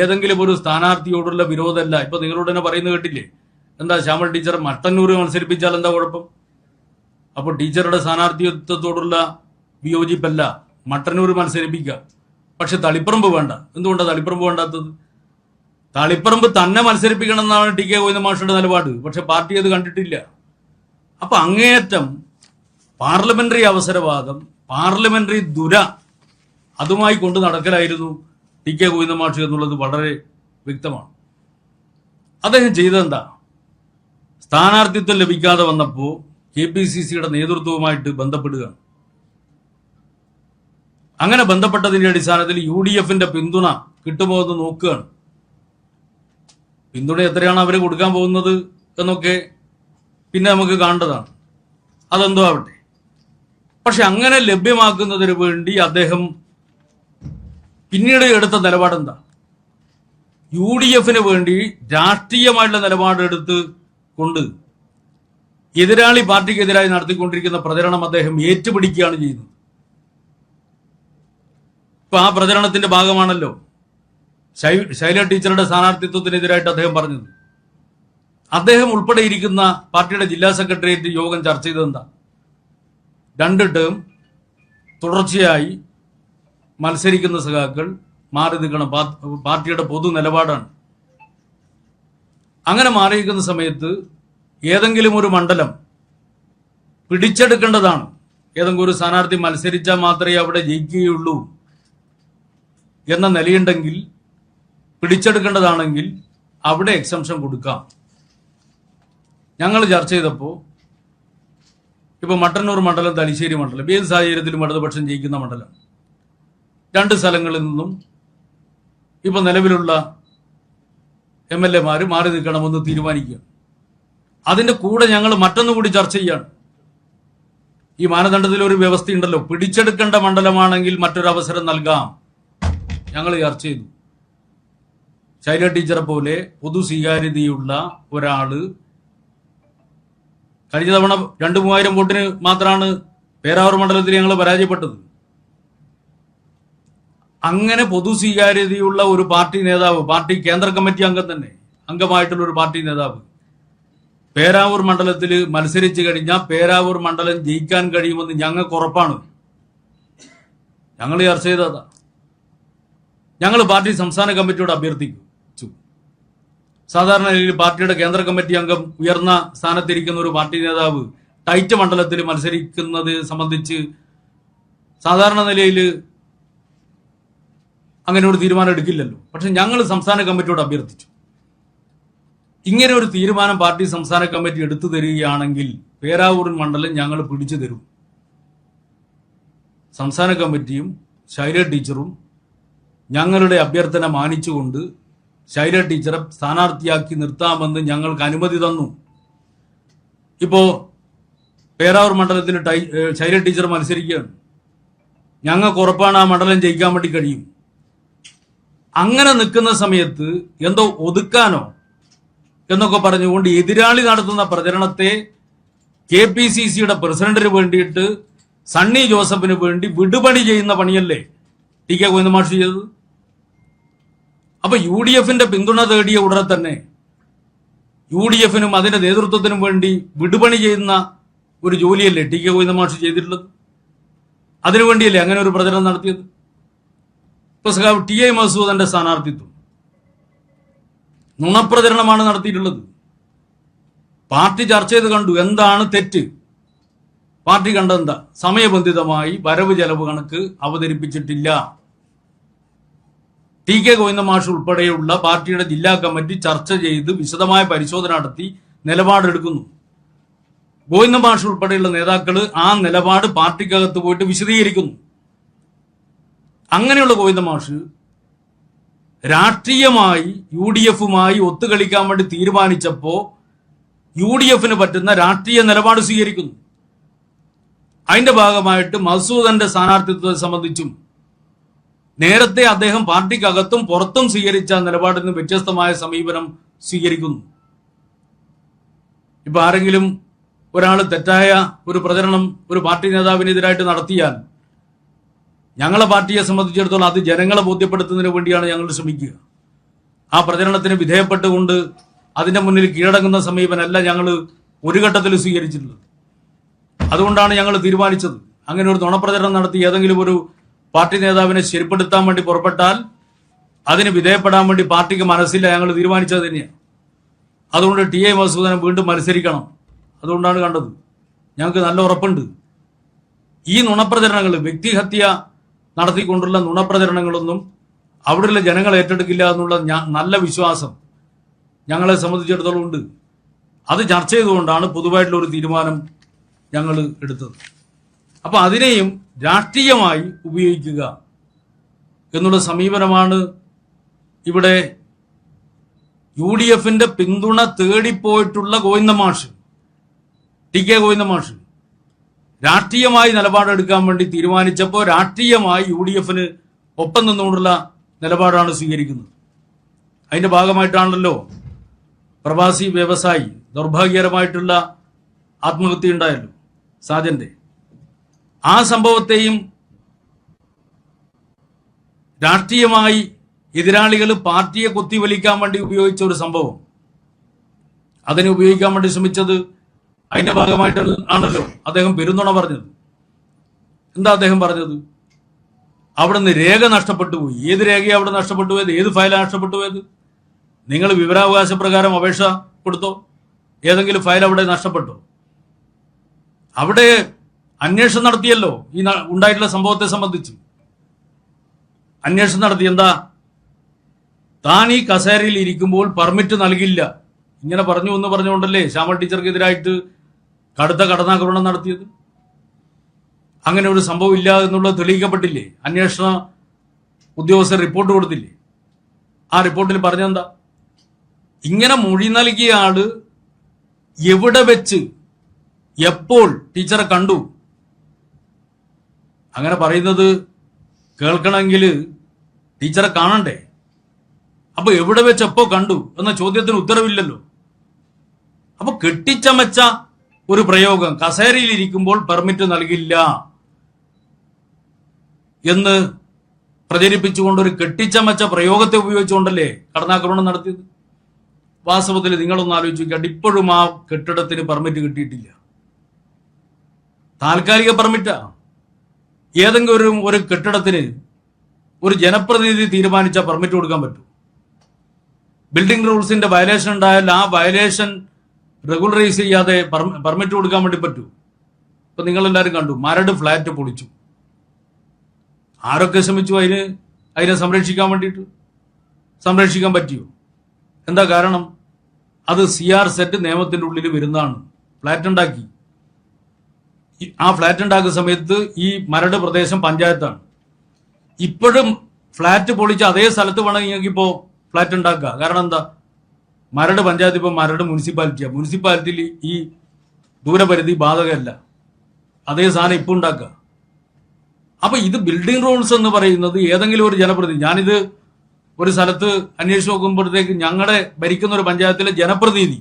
ഏതെങ്കിലും ഒരു സ്ഥാനാർത്ഥിയോടുള്ള വിരോധമല്ല. ഇപ്പൊ നിങ്ങളോട് തന്നെ പറയുന്നത് കേട്ടില്ലേ, എന്താ ശ്യാമൾ ടീച്ചർ മട്ടന്നൂർ മത്സരിപ്പിച്ചാൽ എന്താ കുഴപ്പം? അപ്പോൾ ടീച്ചറുടെ സ്ഥാനാർത്ഥിത്വത്തോടുള്ള വിയോജിപ്പല്ല മട്ടന്നൂർ മത്സരിപ്പിക്കുക, പക്ഷെ തളിപ്പറമ്പ് വേണ്ട. എന്തുകൊണ്ടാണ് തളിപ്പറമ്പ് വേണ്ടാത്തത്? തളിപ്പറമ്പ് തന്നെ മത്സരിപ്പിക്കണം എന്നാണ് ടി കെ ഗോവിന്ദൻ മാഷയുടെ നിലപാട്. പക്ഷെ പാർട്ടി അത് കണ്ടിട്ടില്ല. അപ്പൊ അങ്ങേയറ്റം പാർലമെന്ററി അവസരവാദം, പാർലമെന്ററി അതുമായി കൊണ്ട് നടക്കലായിരുന്നു ടി കെ ഗോവിന്ദൻ മാഷ് എന്നുള്ളത് വളരെ വ്യക്തമാണ്. അദ്ദേഹം ചെയ്തതെന്താ? സ്ഥാനാർത്ഥിത്വം ലഭിക്കാതെ വന്നപ്പോൾ KPCCയുടെ നേതൃത്വവുമായിട്ട് ബന്ധപ്പെടുകയാണ്. അങ്ങനെ ബന്ധപ്പെട്ടതിന്റെ അടിസ്ഥാനത്തിൽ UDFന്റെ പിന്തുണ കിട്ടുമോ എന്ന് നോക്കുകയാണ്. പിന്തുണ എത്രയാണ് അവർ കൊടുക്കാൻ പോകുന്നത് എന്നൊക്കെ പിന്നെ നമുക്ക് കാണേണ്ടതാണ്. അതെന്തോ ആവട്ടെ. പക്ഷെ അങ്ങനെ ലഭ്യമാക്കുന്നതിന് വേണ്ടി അദ്ദേഹം പിന്നീട് എടുത്ത നിലപാടെന്താ? UDFന് വേണ്ടി രാഷ്ട്രീയമായിട്ടുള്ള നിലപാടെടുത്ത് കൊണ്ട് എതിരാളി പാർട്ടിക്കെതിരായി നടത്തിക്കൊണ്ടിരിക്കുന്ന പ്രചരണം അദ്ദേഹം ഏറ്റുപിടിക്കുകയാണ് ചെയ്യുന്നത്. ഇപ്പൊ ആ പ്രചരണത്തിന്റെ ഭാഗമാണല്ലോ ശൈല ടീച്ചറുടെ സ്ഥാനാർത്ഥിത്വത്തിനെതിരായിട്ട് അദ്ദേഹം പറഞ്ഞത്. അദ്ദേഹം ഉൾപ്പെടെ ഇരിക്കുന്ന പാർട്ടിയുടെ ജില്ലാ സെക്രട്ടേറിയറ്റ് യോഗം ചർച്ച ചെയ്തതെന്താ? 2 ടേം തുടർച്ചയായി മത്സരിക്കുന്ന സഖാക്കൾ മാറി നിൽക്കണം, പാർട്ടിയുടെ പൊതു നിലപാടാണ്. അങ്ങനെ മാറിയിരിക്കുന്ന സമയത്ത് ഏതെങ്കിലും ഒരു മണ്ഡലം പിടിച്ചെടുക്കേണ്ടതാണ്. ഏതെങ്കിലും ഒരു സ്ഥാനാർത്ഥി മത്സരിച്ചാൽ മാത്രമേ അവിടെ ജയിക്കുകയുള്ളൂ എന്ന നിലയുണ്ടെങ്കിൽ, പിടിച്ചെടുക്കേണ്ടതാണെങ്കിൽ അവിടെ എക്സംഷൻ കൊടുക്കാം. ഞങ്ങൾ ചർച്ച ചെയ്തപ്പോൾ ഇപ്പൊ മട്ടന്നൂർ മണ്ഡലം, തലശ്ശേരി മണ്ഡലം ഏത് സാഹചര്യത്തിലും ഇടതുപക്ഷം ജയിക്കുന്ന മണ്ഡലം, 2 സ്ഥലങ്ങളിൽ നിന്നും ഇപ്പൊ നിലവിലുള്ള MLA മാറി നിൽക്കണമെന്ന് തീരുമാനിക്കുക. അതിന്റെ കൂടെ ഞങ്ങൾ മറ്റൊന്നുകൂടി ചർച്ച ചെയ്യാണ്. ഈ മാനദണ്ഡത്തിൽ ഒരു വ്യവസ്ഥയുണ്ടല്ലോ, പിടിച്ചെടുക്കേണ്ട മണ്ഡലമാണെങ്കിൽ മറ്റൊരു അവസരം നൽകാം. ഞങ്ങൾ ചർച്ച ചെയ്തു. ശൈല ടീച്ചറെ പോലെ പൊതു സ്വീകാര്യതയുള്ള ഒരാള് കഴിഞ്ഞ തവണ 2,000-3,000 വോട്ടിന് മാത്രമാണ് പേരാവൂർ മണ്ഡലത്തിൽ ഞങ്ങൾ പരാജയപ്പെട്ടത്. അങ്ങനെ പൊതു സ്വീകാര്യതയുള്ള ഒരു പാർട്ടി നേതാവ്, പാർട്ടി കേന്ദ്ര കമ്മിറ്റി അംഗം തന്നെ, അംഗമായിട്ടുള്ള ഒരു പാർട്ടി നേതാവ് പേരാവൂർ മണ്ഡലത്തിൽ മത്സരിച്ചു കഴിഞ്ഞാൽ പേരാവൂർ മണ്ഡലം ജയിക്കാൻ കഴിയുമെന്ന് ഞങ്ങൾക്ക് ഉറപ്പാണ്. ഞങ്ങൾ ചർച്ച ചെയ്തതാ. ഞങ്ങൾ പാർട്ടി സംസ്ഥാന കമ്മിറ്റിയോട് അഭ്യർത്ഥിച്ചു. സാധാരണ രീതിയിൽ പാർട്ടിയുടെ കേന്ദ്ര കമ്മിറ്റി അംഗം, ഉയർന്ന സ്ഥാനത്തിരിക്കുന്ന ഒരു പാർട്ടി നേതാവ് ടൈറ്റ് മണ്ഡലത്തിൽ മത്സരിക്കുന്നത് സംബന്ധിച്ച് സാധാരണ നിലയിൽ അങ്ങനെ ഒരു തീരുമാനം എടുക്കില്ലല്ലോ. പക്ഷെ ഞങ്ങൾ സംസ്ഥാന കമ്മിറ്റിയോട് അഭ്യർത്ഥിച്ചു, ഇങ്ങനെ ഒരു തീരുമാനം പാർട്ടി സംസ്ഥാന കമ്മിറ്റി എടുത്തു തരികയാണെങ്കിൽ പേരാവൂർ മണ്ഡലം ഞങ്ങൾ പിടിച്ചു തരും. സംസ്ഥാന കമ്മിറ്റിയും ശൈല ടീച്ചറും ഞങ്ങളുടെ അഭ്യർത്ഥന മാനിച്ചുകൊണ്ട് ശൈല ടീച്ചറെ സ്ഥാനാർത്ഥിയാക്കി നിർത്താമെന്ന് ഞങ്ങൾക്ക് അനുമതി തന്നു. ഇപ്പോ പേരാവൂർ മണ്ഡലത്തിൽ ശൈല ടീച്ചർ മത്സരിക്കുകയാണ്. ഞങ്ങൾക്ക് ഉറപ്പാണ് ആ മണ്ഡലം ജയിക്കാൻ വേണ്ടി കഴിയും. അങ്ങനെ നിൽക്കുന്ന സമയത്ത് എന്തോ ഒതുക്കാനോ എന്നൊക്കെ പറഞ്ഞുകൊണ്ട് എതിരാളി നടത്തുന്ന പ്രചരണത്തെ KPCCയുടെ പ്രസിഡന്റിന് വേണ്ടിയിട്ട് സണ്ണി ജോസഫിന് വേണ്ടി വിടുപണി ചെയ്യുന്ന പണിയല്ലേ ടി കെ ഗോവിന്ദൻ മാഷ് ചെയ്തത്? അപ്പൊ UDFന്റെ പിന്തുണ തേടിയ ഉടനെ തന്നെ UDFനും അതിന്റെ നേതൃത്വത്തിനും വേണ്ടി വിടുപണി ചെയ്യുന്ന ഒരു ജോലിയല്ലേ ടി കെ ഗോവിന്ദൻ മാഷ് ചെയ്തിട്ടുള്ളത്? അതിനുവേണ്ടിയല്ലേ അങ്ങനെ ഒരു പ്രചരണം നടത്തിയത്? ഇപ്പൊ സഖാവ് ടി.ഐ. മധുസൂദന്റെ സ്ഥാനാർത്ഥിത്വം നുണപ്രചരണമാണ് നടത്തിയിട്ടുള്ളത്. പാർട്ടി ചർച്ച ചെയ്ത് കണ്ടു എന്താണ് തെറ്റ്. പാർട്ടി കണ്ടെന്താ? സമയബന്ധിതമായി വരവ് ചെലവ് കണക്ക് അവതരിപ്പിച്ചിട്ടില്ല. ടി.കെ. ഗോവിന്ദൻ മാഷ് ഉൾപ്പെടെയുള്ള പാർട്ടിയുടെ ജില്ലാ കമ്മിറ്റി ചർച്ച ചെയ്ത് വിശദമായ പരിശോധന നടത്തി നിലപാടെടുക്കുന്നു. ഗോവിന്ദൻ മാഷ് ഉൾപ്പെടെയുള്ള നേതാക്കൾ ആ നിലപാട് പാർട്ടിക്കകത്ത് പോയിട്ട് വിശദീകരിക്കുന്നു. അങ്ങനെയുള്ള ഗോവിന്ദൻ മാഷ് രാഷ്ട്രീയമായി UDF-മായി ഒത്തുകളിക്കാൻ വേണ്ടി തീരുമാനിച്ചപ്പോ UDF-ന് പറ്റുന്ന രാഷ്ട്രീയ നിലപാട് സ്വീകരിക്കുന്നു. അതിന്റെ ഭാഗമായിട്ട് മധുസൂദന്റെ സ്ഥാനാർത്ഥിത്വത്തെ സംബന്ധിച്ചും നേരത്തെ അദ്ദേഹം പാർട്ടിക്കകത്തും പുറത്തും സ്വീകരിച്ച നിലപാടിൽ നിന്ന് വ്യത്യസ്തമായ സമീപനം സ്വീകരിക്കുന്നു. ഇപ്പൊ ആരെങ്കിലും ഒരാൾ തെറ്റായ ഒരു പ്രചരണം ഒരു പാർട്ടി നേതാവിനെതിരായിട്ട് നടത്തിയാൽ ഞങ്ങളെ പാർട്ടിയെ സംബന്ധിച്ചിടത്തോളം അത് ജനങ്ങളെ ബോധ്യപ്പെടുത്തുന്നതിന് വേണ്ടിയാണ് ഞങ്ങൾ ശ്രമിക്കുക. ആ പ്രചരണത്തിന് വിധേയപ്പെട്ടുകൊണ്ട് അതിന്റെ മുന്നിൽ കീഴടങ്ങുന്ന സമീപനമല്ല ഞങ്ങൾ ഒരു ഘട്ടത്തിൽ സ്വീകരിച്ചിട്ടുള്ളത്. അതുകൊണ്ടാണ് ഞങ്ങൾ തീരുമാനിച്ചത് അങ്ങനെ ഒരു നുണപ്രചരണം നടത്തി ഏതെങ്കിലും ഒരു പാർട്ടി നേതാവിനെ ശരിപ്പെടുത്താൻ വേണ്ടി പുറപ്പെട്ടാൽ അതിന് വിധേയപ്പെടാൻ വേണ്ടി പാർട്ടിക്ക് മനസ്സില്ല. ഞങ്ങൾ തീരുമാനിച്ചത് തന്നെയാണ്. അതുകൊണ്ട് ടി.ഐ. മധുസൂദനൻ വീണ്ടും മത്സരിക്കണം. അതുകൊണ്ടാണ് കണ്ടത്. ഞങ്ങൾക്ക് നല്ല ഉറപ്പുണ്ട് ഈ നുണപ്രചരണങ്ങൾ, വ്യക്തിഹത്യ നടത്തിക്കൊണ്ടുള്ള നുണപ്രചരണങ്ങളൊന്നും അവിടെയുള്ള ജനങ്ങൾ ഏറ്റെടുക്കില്ല എന്നുള്ള നല്ല വിശ്വാസം ഞങ്ങളെ സംബന്ധിച്ചിടത്തോളം ഉണ്ട്. അത് ചർച്ച ചെയ്തുകൊണ്ടാണ് പൊതുവായിട്ടുള്ള ഒരു തീരുമാനം ഞങ്ങൾ എടുത്തത്. അപ്പൊ അതിനെയും രാഷ്ട്രീയമായി ഉപയോഗിക്കുക എന്നുള്ള സമീപനമാണ് ഇവിടെ UDF-ന്റെ പിന്തുണ തേടിപ്പോയിട്ടുള്ള ഗോവിന്ദൻ മാഷ്, ടി.കെ. ഗോവിന്ദൻ മാഷ് രാഷ്ട്രീയമായി നിലപാടെടുക്കാൻ വേണ്ടി തീരുമാനിച്ചപ്പോൾ രാഷ്ട്രീയമായി UDF-ന് ഒപ്പം നിന്നുകൊണ്ടുള്ള നിലപാടാണ് സ്വീകരിക്കുന്നത്. അതിന്റെ ഭാഗമായിട്ടാണല്ലോ പ്രവാസി വ്യവസായി ദൗർഭാഗ്യകരമായിട്ടുള്ള ആത്മഹത്യ ഉണ്ടായല്ലോ സാജന്റെ. ആ സംഭവത്തെയും രാഷ്ട്രീയമായി എതിരാളികൾ പാർട്ടിയെ കുത്തിവലിക്കാൻ വേണ്ടി ഉപയോഗിച്ച ഒരു സംഭവം, അതിനെ ഉപയോഗിക്കാൻ വേണ്ടി ശ്രമിച്ചത് അതിന്റെ ഭാഗമായിട്ട് ആണല്ലോ അദ്ദേഹം പെരുന്നുണ പറഞ്ഞത്. എന്താ അദ്ദേഹം പറഞ്ഞത്? അവിടെ നിന്ന് രേഖ നഷ്ടപ്പെട്ടു പോയി. ഏത് രേഖയാണ് അവിടെ നഷ്ടപ്പെട്ടു പോയത്? ഏത് ഫയലാണ് നഷ്ടപ്പെട്ടു പോയത്? നിങ്ങൾ വിവരാവകാശ പ്രകാരം അപേക്ഷ കൊടുത്തോ? ഏതെങ്കിലും ഫയൽ അവിടെ നഷ്ടപ്പെട്ടോ? അവിടെ അന്വേഷണം നടത്തിയല്ലോ ഈ ഉണ്ടായിട്ടുള്ള സംഭവത്തെ സംബന്ധിച്ച്. അന്വേഷണം നടത്തി എന്താ? താൻ ഈ കസേരയിൽ ഇരിക്കുമ്പോൾ പെർമിറ്റ് നൽകില്ല ഇങ്ങനെ പറഞ്ഞു എന്ന് പറഞ്ഞുകൊണ്ടല്ലേ ശ്യാമൾ ടീച്ചർക്കെതിരായിട്ട് കടുത്ത കടന്നാക്രമണം നടത്തിയത്. അങ്ങനെ ഒരു സംഭവം ഇല്ല എന്നുള്ളത് തെളിയിക്കപ്പെട്ടില്ലേ? അന്വേഷണ ഉദ്യോഗസ്ഥർ റിപ്പോർട്ട് കൊടുത്തില്ലേ? ആ റിപ്പോർട്ടിൽ പറഞ്ഞെന്താ? ഇങ്ങനെ മൊഴി നൽകിയ ആള് എവിടെ വെച്ച് എപ്പോൾ ടീച്ചറെ കണ്ടു? അങ്ങനെ പറയുന്നത് കേൾക്കണമെങ്കിൽ ടീച്ചറെ കാണണ്ടേ? അപ്പൊ എവിടെ വെച്ച് എപ്പോ കണ്ടു എന്ന ചോദ്യത്തിന് ഉത്തരവില്ലല്ലോ. അപ്പൊ കെട്ടിച്ചമച്ച ഒരു പ്രയോഗം, കസേരയിൽ ഇരിക്കുമ്പോൾ പെർമിറ്റ് നൽകില്ല എന്ന് പ്രചരിപ്പിച്ചുകൊണ്ട് ഒരു കെട്ടിച്ചമച്ച പ്രയോഗത്തെ ഉപയോഗിച്ചുകൊണ്ടല്ലേ കടന്നാക്രമണം നടത്തിയത്. വാസ്തവത്തിൽ നിങ്ങളൊന്ന് ആലോചിക്കേണ്ട, ഇപ്പോഴും ആ കെട്ടിടത്തിന് പെർമിറ്റ് കിട്ടിയിട്ടില്ല. താൽക്കാലിക പെർമിറ്റാ. ഏതെങ്കിലും ഒരു കെട്ടിടത്തിന് ഒരു ജനപ്രതിനിധി തീരുമാനിച്ചാൽ പെർമിറ്റ് കൊടുക്കാൻ പറ്റും. ബിൽഡിംഗ് റൂൾസിന്റെ വയലേഷൻ ഉണ്ടായാൽ ആ വയലേഷൻ റെഗുലറൈസ് ചെയ്യാതെ പെർമിറ്റ് കൊടുക്കാൻ വേണ്ടി പറ്റൂ. ഇപ്പൊ നിങ്ങളെല്ലാവരും കണ്ടു, മരട് ഫ്ലാറ്റ് പൊളിച്ചു. ആരൊക്കെ ശ്രമിച്ചു അതിനെ സംരക്ഷിക്കാൻ വേണ്ടിയിട്ട്? സംരക്ഷിക്കാൻ പറ്റിയോ? എന്താ കാരണം? അത് CR സെറ്റ് നിയമത്തിന്റെ ഉള്ളിൽ വരുന്നതാണ്. ഫ്ലാറ്റ് ഉണ്ടാക്കി. ആ ഫ്ലാറ്റ് ഉണ്ടാക്കുന്ന സമയത്ത് ഈ മരട് പ്രദേശം പഞ്ചായത്താണ്. ഇപ്പോഴും ഫ്ലാറ്റ് പൊളിച്ച് അതേ സ്ഥലത്ത് വേണമെങ്കിൽ ഇപ്പോ ഫ്ലാറ്റ് ഉണ്ടാക്കുക. കാരണം എന്താ? മരട് പഞ്ചായത്ത് ഇപ്പൊ മരട് മുനിസിപ്പാലിറ്റിയാണ്. മുനിസിപ്പാലിറ്റിയിൽ ഈ ദൂരപരിധി ബാധകമല്ല. അതേ സാധനം ഇപ്പൊ ഉണ്ടാക്കുക. അപ്പൊ ഇത് ബിൽഡിംഗ് റൂൾസ് എന്ന് പറയുന്നത് ഏതെങ്കിലും ഒരു ജനപ്രതിനിധി, ഞാനിത് ഒരു സ്ഥലത്ത് അന്വേഷിച്ച് നോക്കുമ്പോഴത്തേക്ക് ഞങ്ങളുടെ ഭരിക്കുന്ന ഒരു പഞ്ചായത്തിലെ ജനപ്രതിനിധി,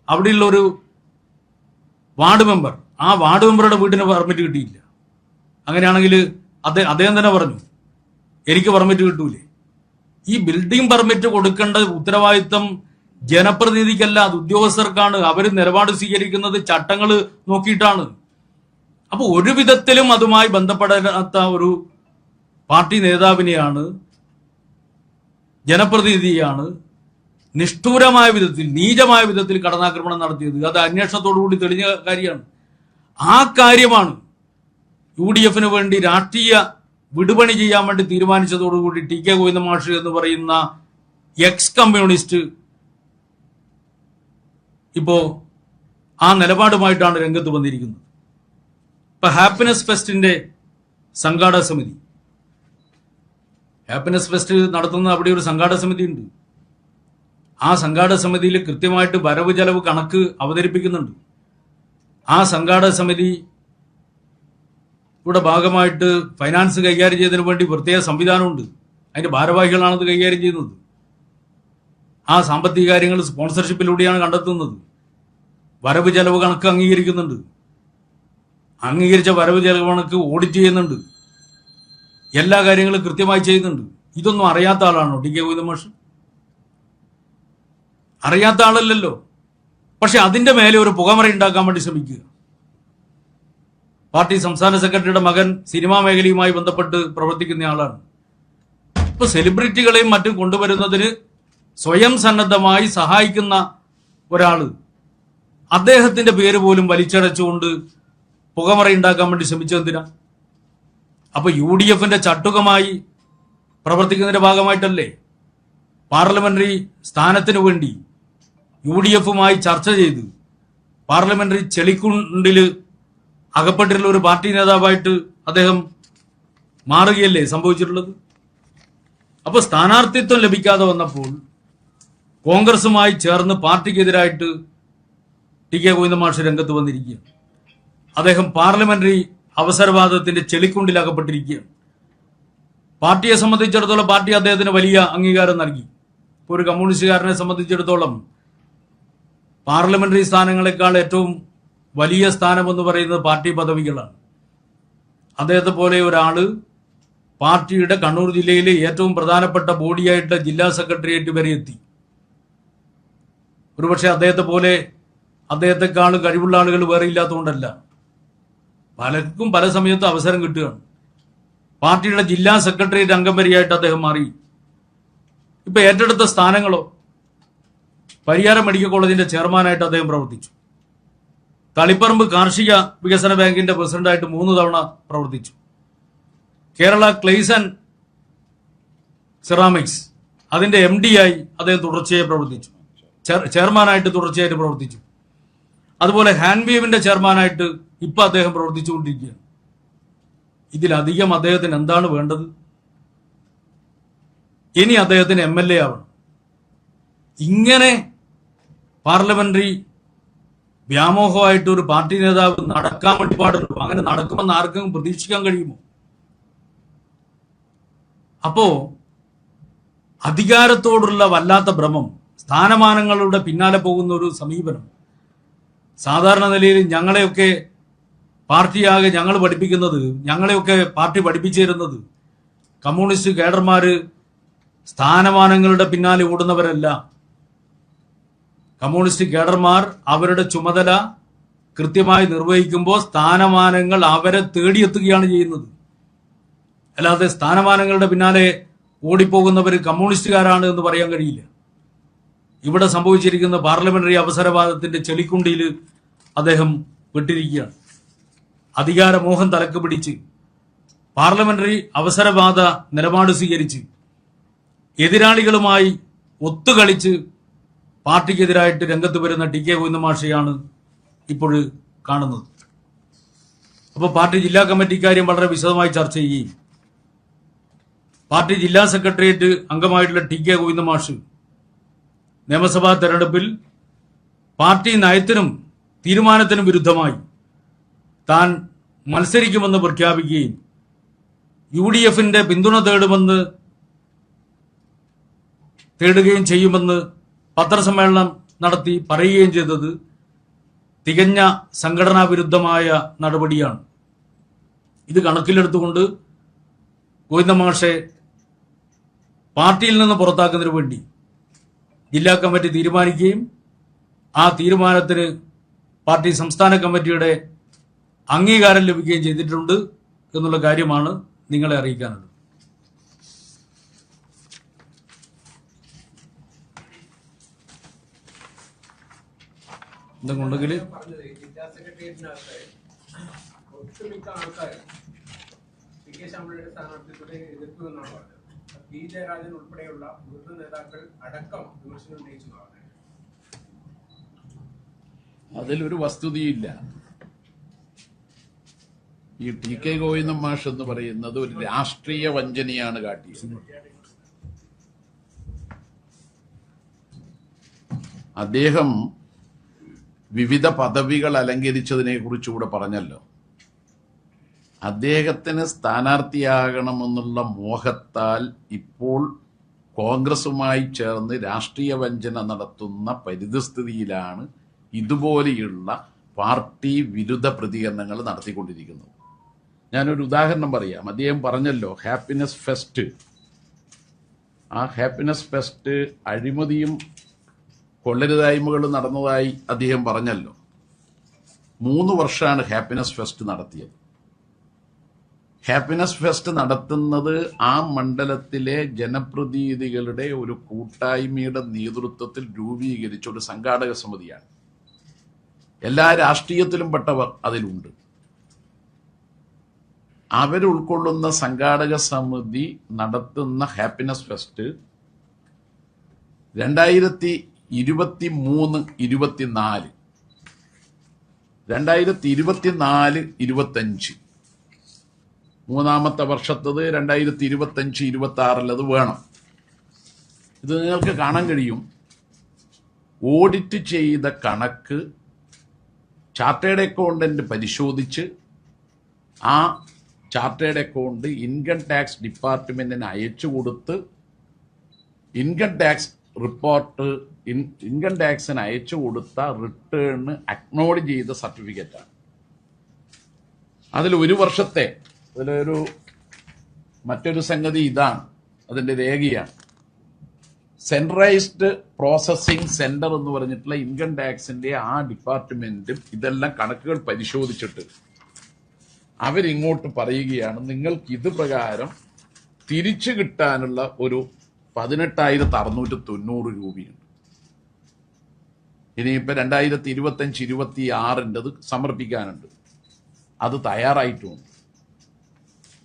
അവിടെയുള്ള ഒരു വാർഡ് മെമ്പർ, ആ വാർഡ് മെമ്പറുടെ വീടിന് പെർമിറ്റ് കിട്ടിയില്ല. അങ്ങനെയാണെങ്കിൽ അദ്ദേഹം തന്നെ പറഞ്ഞു എനിക്ക് പെർമിറ്റ് കിട്ടൂലേ. ഈ ബിൽഡിംഗ് പെർമിറ്റ് കൊടുക്കേണ്ട ഉത്തരവാദിത്തം ജനപ്രതിനിധിക്കല്ല, അത് ഉദ്യോഗസ്ഥർക്കാണ്. അവർ നിലപാട് സ്വീകരിക്കുന്നത് ചട്ടങ്ങൾ നോക്കിയിട്ടാണ്. അപ്പൊ ഒരു വിധത്തിലും അതുമായി ബന്ധപ്പെടാത്ത ഒരു പാർട്ടി നേതാവിനെയാണ് ജനപ്രതിനിധിയാണ് നിഷ്ഠൂരമായ വിധത്തിൽ, നീചമായ വിധത്തിൽ കടന്നാക്രമണം നടത്തിയത്. അത് അന്വേഷണത്തോടുകൂടി തെളിഞ്ഞ കാര്യമാണ്. ആ കാര്യമാണ് UDF വേണ്ടി രാഷ്ട്രീയ വിടുപണി ചെയ്യാൻ വേണ്ടി തീരുമാനിച്ചതോടുകൂടി TK ഗോവിന്ദ മാഷ് എന്ന് പറയുന്ന എക്സ് കമ്മ്യൂണിസ്റ്റ് ഇപ്പോ ആ നിലപാടുമായിട്ടാണ് രംഗത്ത് വന്നിരിക്കുന്നത്. ഇപ്പൊ ഹാപ്പിനെസ് ഫെസ്റ്റിന്റെ സംഘാടക സമിതി, ഹാപ്പിനെസ് ഫെസ്റ്റ് നടത്തുന്ന അവിടെ ഒരു സംഘാടക സമിതി ഉണ്ട്. ആ സംഘാടക സമിതിയിൽ കൃത്യമായിട്ട് വരവ് ചെലവ് കണക്ക് അവതരിപ്പിക്കുന്നുണ്ട്. ആ സംഘാടക സമിതി ഇവിടെ ഭാഗമായിട്ട് ഫൈനാൻസ് കൈകാര്യം ചെയ്തതിനു വേണ്ടി പ്രത്യേക സംവിധാനമുണ്ട്. അതിന്റെ ഭാരവാഹികളാണത് കൈകാര്യം ചെയ്യുന്നത്. ആ സാമ്പത്തിക കാര്യങ്ങൾ സ്പോൺസർഷിപ്പിലൂടെയാണ് കണ്ടെത്തുന്നത്. വരവ് ചെലവ് കണക്ക് അംഗീകരിക്കുന്നുണ്ട്. അംഗീകരിച്ച വരവ് ചെലവ് കണക്ക് ഓഡിറ്റ് ചെയ്യുന്നുണ്ട്. എല്ലാ കാര്യങ്ങളും കൃത്യമായി ചെയ്യുന്നുണ്ട്. ഇതൊന്നും അറിയാത്ത ആളാണോ TK ഗോവിന്ദ മാഷ്? അറിയാത്ത ആളല്ലല്ലോ. പക്ഷെ അതിന്റെ മേലെ ഒരു പുകമറ ഉണ്ടാക്കാൻ വേണ്ടി ശ്രമിക്കുക. പാർട്ടി സംസ്ഥാന സെക്രട്ടറിയുടെ മകൻ സിനിമാ മേഖലയുമായി ബന്ധപ്പെട്ട് പ്രവർത്തിക്കുന്ന ആളാണ്. ഇപ്പൊ സെലിബ്രിറ്റികളെയും മറ്റും കൊണ്ടുവരുന്നതിന് സ്വയം സന്നദ്ധമായി സഹായിക്കുന്ന ഒരാള് അദ്ദേഹത്തിന്റെ പേര് പോലും വലിച്ചടച്ചുകൊണ്ട് പുകമറ ഉണ്ടാക്കാൻ വേണ്ടി ശ്രമിച്ചതെന്തിനാ? അപ്പൊ UDF ചട്ടുകമായി പ്രവർത്തിക്കുന്നതിന്റെ ഭാഗമായിട്ടല്ലേ പാർലമെന്ററി സ്ഥാനത്തിനു വേണ്ടി UDF ചർച്ച ചെയ്ത് പാർലമെന്ററി ചെളിക്കുണ്ടില് അകപ്പെട്ടിട്ടുള്ള ഒരു പാർട്ടി നേതാവായിട്ട് അദ്ദേഹം മാറുകയല്ലേ സംഭവിച്ചിട്ടുള്ളത്? അപ്പൊ സ്ഥാനാർത്ഥിത്വം ലഭിക്കാതെ വന്നപ്പോൾ കോൺഗ്രസുമായി ചേർന്ന് പാർട്ടിക്കെതിരായിട്ട് TK ഗോവിന്ദ മാഷ് രംഗത്ത് വന്നിരിക്കുകയാണ്. അദ്ദേഹം പാർലമെന്ററി അവസരവാദത്തിന്റെ ചെളിക്കുണ്ടിൽ അകപ്പെട്ടിരിക്കുകയാണ്. പാർട്ടിയെ സംബന്ധിച്ചിടത്തോളം പാർട്ടി അദ്ദേഹത്തിന് വലിയ അംഗീകാരം നൽകി. ഇപ്പോൾ ഒരു കമ്മ്യൂണിസ്റ്റുകാരനെ സംബന്ധിച്ചിടത്തോളം പാർലമെന്ററി സ്ഥാനങ്ങളെക്കാൾ ഏറ്റവും വലിയ സ്ഥാനമെന്ന് പറയുന്നത് പാർട്ടി പദവികളാണ്. അദ്ദേഹത്തെ പോലെ ഒരാള് പാർട്ടിയുടെ കണ്ണൂർ ജില്ലയിലെ ഏറ്റവും പ്രധാനപ്പെട്ട ബോഡിയായിട്ട് ജില്ലാ സെക്രട്ടേറിയറ്റ് വരെ എത്തി. ഒരുപക്ഷെ അദ്ദേഹത്തെക്കാൾ കഴിവുള്ള ആളുകൾ വേറെ ഇല്ലാത്തതുകൊണ്ടല്ല, പലർക്കും പല സമയത്തും അവസരം കിട്ടുകയാണ്. പാർട്ടിയുടെ ജില്ലാ സെക്രട്ടേറിയറ്റ് അംഗം വരെയായിട്ട് അദ്ദേഹം മാറി. ഇപ്പൊ ഏറ്റെടുത്ത സ്ഥാനങ്ങളോ, പരിയാരം മെഡിക്കൽ കോളേജിന്റെ ചെയർമാനായിട്ട് അദ്ദേഹം പ്രവർത്തിച്ചു. തളിപ്പറമ്പ് കാർഷിക വികസന ബാങ്കിന്റെ പ്രസിഡന്റായിട്ട് 3 തവണ പ്രവർത്തിച്ചു. കേരള ക്ലേസ് ആൻഡ് സെറാമിക്സ് അതിന്റെ MD ആയി അദ്ദേഹം തുടർച്ചയായി പ്രവർത്തിച്ചു. ചെയർമാനായിട്ട് തുടർച്ചയായിട്ട് പ്രവർത്തിച്ചു. അതുപോലെ ഹാൻഡ്വീവിന്റെ ചെയർമാനായിട്ട് ഇപ്പൊ അദ്ദേഹം പ്രവർത്തിച്ചുകൊണ്ടിരിക്കുകയാണ്. ഇതിലധികം അദ്ദേഹത്തിന് എന്താണ് വേണ്ടത്? ഇനി അദ്ദേഹത്തിന് MLA ആവണം. ഇങ്ങനെ പാർലമെന്ററി വ്യാമോഹമായിട്ട് ഒരു പാർട്ടി നേതാവ് നടക്കാൻ വേണ്ടി പാടുള്ളൂ. അങ്ങനെ നടക്കുമെന്ന് ആർക്കും പ്രതീക്ഷിക്കാൻ കഴിയുമോ? അപ്പോ അധികാരത്തോടുള്ള വല്ലാത്ത ഭ്രമം, സ്ഥാനമാനങ്ങളുടെ പിന്നാലെ പോകുന്ന ഒരു സമീപനം, സാധാരണ നിലയിൽ ഞങ്ങളെയൊക്കെ പാർട്ടിയാകെ ഞങ്ങൾ പഠിപ്പിക്കുന്നത്, ഞങ്ങളെയൊക്കെ പാർട്ടി പഠിപ്പിച്ചു തരുന്നത് കമ്മ്യൂണിസ്റ്റ് കേഡർമാര് സ്ഥാനമാനങ്ങളുടെ പിന്നാലെ ഓടുന്നവരല്ല. കമ്മ്യൂണിസ്റ്റ് കേഡർമാർ അവരുടെ ചുമതല കൃത്യമായി നിർവഹിക്കുമ്പോൾ സ്ഥാനമാനങ്ങൾ അവരെ തേടിയെത്തുകയാണ് ചെയ്യുന്നത്. അല്ലാതെ സ്ഥാനമാനങ്ങളുടെ പിന്നാലെ ഓടിപ്പോകുന്നവർ കമ്മ്യൂണിസ്റ്റുകാരാണ് എന്ന് പറയാൻ കഴിയില്ല. ഇവിടെ സംഭവിച്ചിരിക്കുന്ന പാർലമെന്ററി അവസരവാദത്തിന്റെ ചെളിക്കുണ്ടിയിൽ അദ്ദേഹം പെട്ടിരിക്കുകയാണ്. അധികാരമോഹം തലക്ക് പിടിച്ച് പാർലമെന്ററി അവസരവാദ നിലപാട് സ്വീകരിച്ച് എതിരാളികളുമായി ഒത്തുകളിച്ച് പാർട്ടിക്കെതിരായിട്ട് രംഗത്ത് വരുന്ന TK ഗോവിന്ദ മാഷെയാണ് ഇപ്പോൾ കാണുന്നത്. അപ്പോൾ പാർട്ടി ജില്ലാ കമ്മിറ്റി കാര്യം വളരെ വിശദമായി ചർച്ച ചെയ്യുകയും പാർട്ടി ജില്ലാ സെക്രട്ടേറിയറ്റ് അംഗമായിട്ടുള്ള TK ഗോവിന്ദ മാഷ് നിയമസഭാ തെരഞ്ഞെടുപ്പിൽ പാർട്ടി നയത്തിനും തീരുമാനത്തിനും വിരുദ്ധമായി താൻ മത്സരിക്കുമെന്ന് പ്രഖ്യാപിക്കുകയും UDF പിന്തുണ തേടുകയും ചെയ്യുമെന്ന് പത്രസമ്മേളനം നടത്തി പറയുകയും ചെയ്തത് തികഞ്ഞ സംഘടനാ വിരുദ്ധമായ നടപടിയാണ്. ഇത് കണക്കിലെടുത്തുകൊണ്ട് ഗോവിന്ദ മാഷെ പാർട്ടിയിൽ നിന്ന് പുറത്താക്കുന്നതിന് വേണ്ടി ജില്ലാ കമ്മിറ്റി തീരുമാനിക്കുകയും ആ തീരുമാനത്തിന് പാർട്ടി സംസ്ഥാന കമ്മിറ്റിയുടെ അംഗീകാരം ലഭിക്കുകയും ചെയ്തിട്ടുണ്ട് എന്നുള്ള കാര്യമാണ് നിങ്ങളെ അറിയിക്കാനുള്ളത്. എന്തൊക്കെ ഉണ്ടെങ്കിൽ ഒട്ടുമിക്ക ആൾക്കാരും പി.കെ. ശാമളയുടെ സ്ഥാനാർത്ഥിത്വത്തെ എതിർത്തു എന്നാണ് പറഞ്ഞത്. പി. ജയരാജൻ ഉൾപ്പെടെയുള്ള മുതിർന്ന നേതാക്കൾ അടക്കം വിമർശനം ഉന്നയിച്ചു. അതിലൊരു വസ്തുതയില്ല. ഈ ടി കെ ഗോവിന്ദൻ മാഷ് എന്ന് പറയുന്നത് ഒരു രാഷ്ട്രീയ വഞ്ചനയാണ് കാട്ടിയത്. അദ്ദേഹം വിവിധ പദവികൾ അലങ്കരിച്ചതിനെ കുറിച്ചുകൂടെ പറഞ്ഞല്ലോ. അദ്ദേഹത്തിന് സ്ഥാനാർത്ഥിയാകണമെന്നുള്ള മോഹത്താൽ ഇപ്പോൾ കോൺഗ്രസുമായി ചേർന്ന് രാഷ്ട്രീയ വഞ്ചന നടത്തുന്ന പരിതസ്ഥിതിയിലാണ് ഇതുപോലെയുള്ള പാർട്ടി വിരുദ്ധ പ്രതികരണങ്ങൾ നടത്തിക്കൊണ്ടിരിക്കുന്നത്. ഞാനൊരു ഉദാഹരണം പറയാം. അദ്ദേഹം പറഞ്ഞല്ലോ ഹാപ്പിനെസ് ഫെസ്റ്റ്. ആ ഹാപ്പിനെസ് ഫെസ്റ്റ് അഴിമതിയും കൊള്ളരുതായ്മകളും നടന്നതായി അദ്ദേഹം പറഞ്ഞല്ലോ. 3 വർഷമാണ് ഹാപ്പിനെസ് ഫെസ്റ്റ് നടത്തിയത്. ഹാപ്പിനെസ് ഫെസ്റ്റ് നടത്തുന്നത് ആ മണ്ഡലത്തിലെ ജനപ്രതിനിധികളുടെ ഒരു കൂട്ടായ്മയുടെ നേതൃത്വത്തിൽ രൂപീകരിച്ച ഒരു സംഘാടക സമിതിയാണ്. എല്ലാ രാഷ്ട്രീയത്തിലും പെട്ടവർ അതിലുണ്ട്. അവരുൾക്കൊള്ളുന്ന സംഘാടക സമിതി നടത്തുന്ന ഹാപ്പിനെസ് ഫെസ്റ്റ് 2023-24, 2024-25 മൂന്നാമത്തെ വർഷത്തത് 2025-26 അത് വേണം. ഇത് നിങ്ങൾക്ക് കാണാൻ കഴിയും. ഓഡിറ്റ് ചെയ്ത കണക്ക് ചാർട്ടേഡ് അക്കൗണ്ടന്റ് പരിശോധിച്ച് ആ ചാർട്ടേഡ് അക്കൗണ്ട് ഇൻകം ടാക്സ് ഡിപ്പാർട്ട്മെന്റിന് അയച്ചു കൊടുത്ത് ഇൻകം ടാക്സ് റിപ്പോർട്ട് ഇൻകം ടാക്സിന് അയച്ചു കൊടുത്ത റിട്ടേൺ അക്നോളജ് ചെയ്ത സർട്ടിഫിക്കറ്റാണ്. അതിൽ ഒരു വർഷത്തെ മറ്റൊരു സംഗതി ഇതാണ്, അതിന്റെ രേഖയാണ്. സെൻട്രലൈസ്ഡ് പ്രോസസിംഗ് സെന്റർ എന്ന് പറഞ്ഞിട്ടുള്ള ഇൻകം ടാക്സിന്റെ ആ ഡിപ്പാർട്ട്മെന്റും ഇതെല്ലാം കണക്കുകൾ പരിശോധിച്ചിട്ട് അവരിങ്ങോട്ട് പറയുകയാണ്, നിങ്ങൾക്ക് ഇത് പ്രകാരം തിരിച്ചു കിട്ടാനുള്ള ഒരു 18,690 രൂപയുണ്ട്. ഇനിയിപ്പോ 2025-26 സമർപ്പിക്കാനുണ്ട്. അത് തയ്യാറായിട്ടുമുണ്ട്.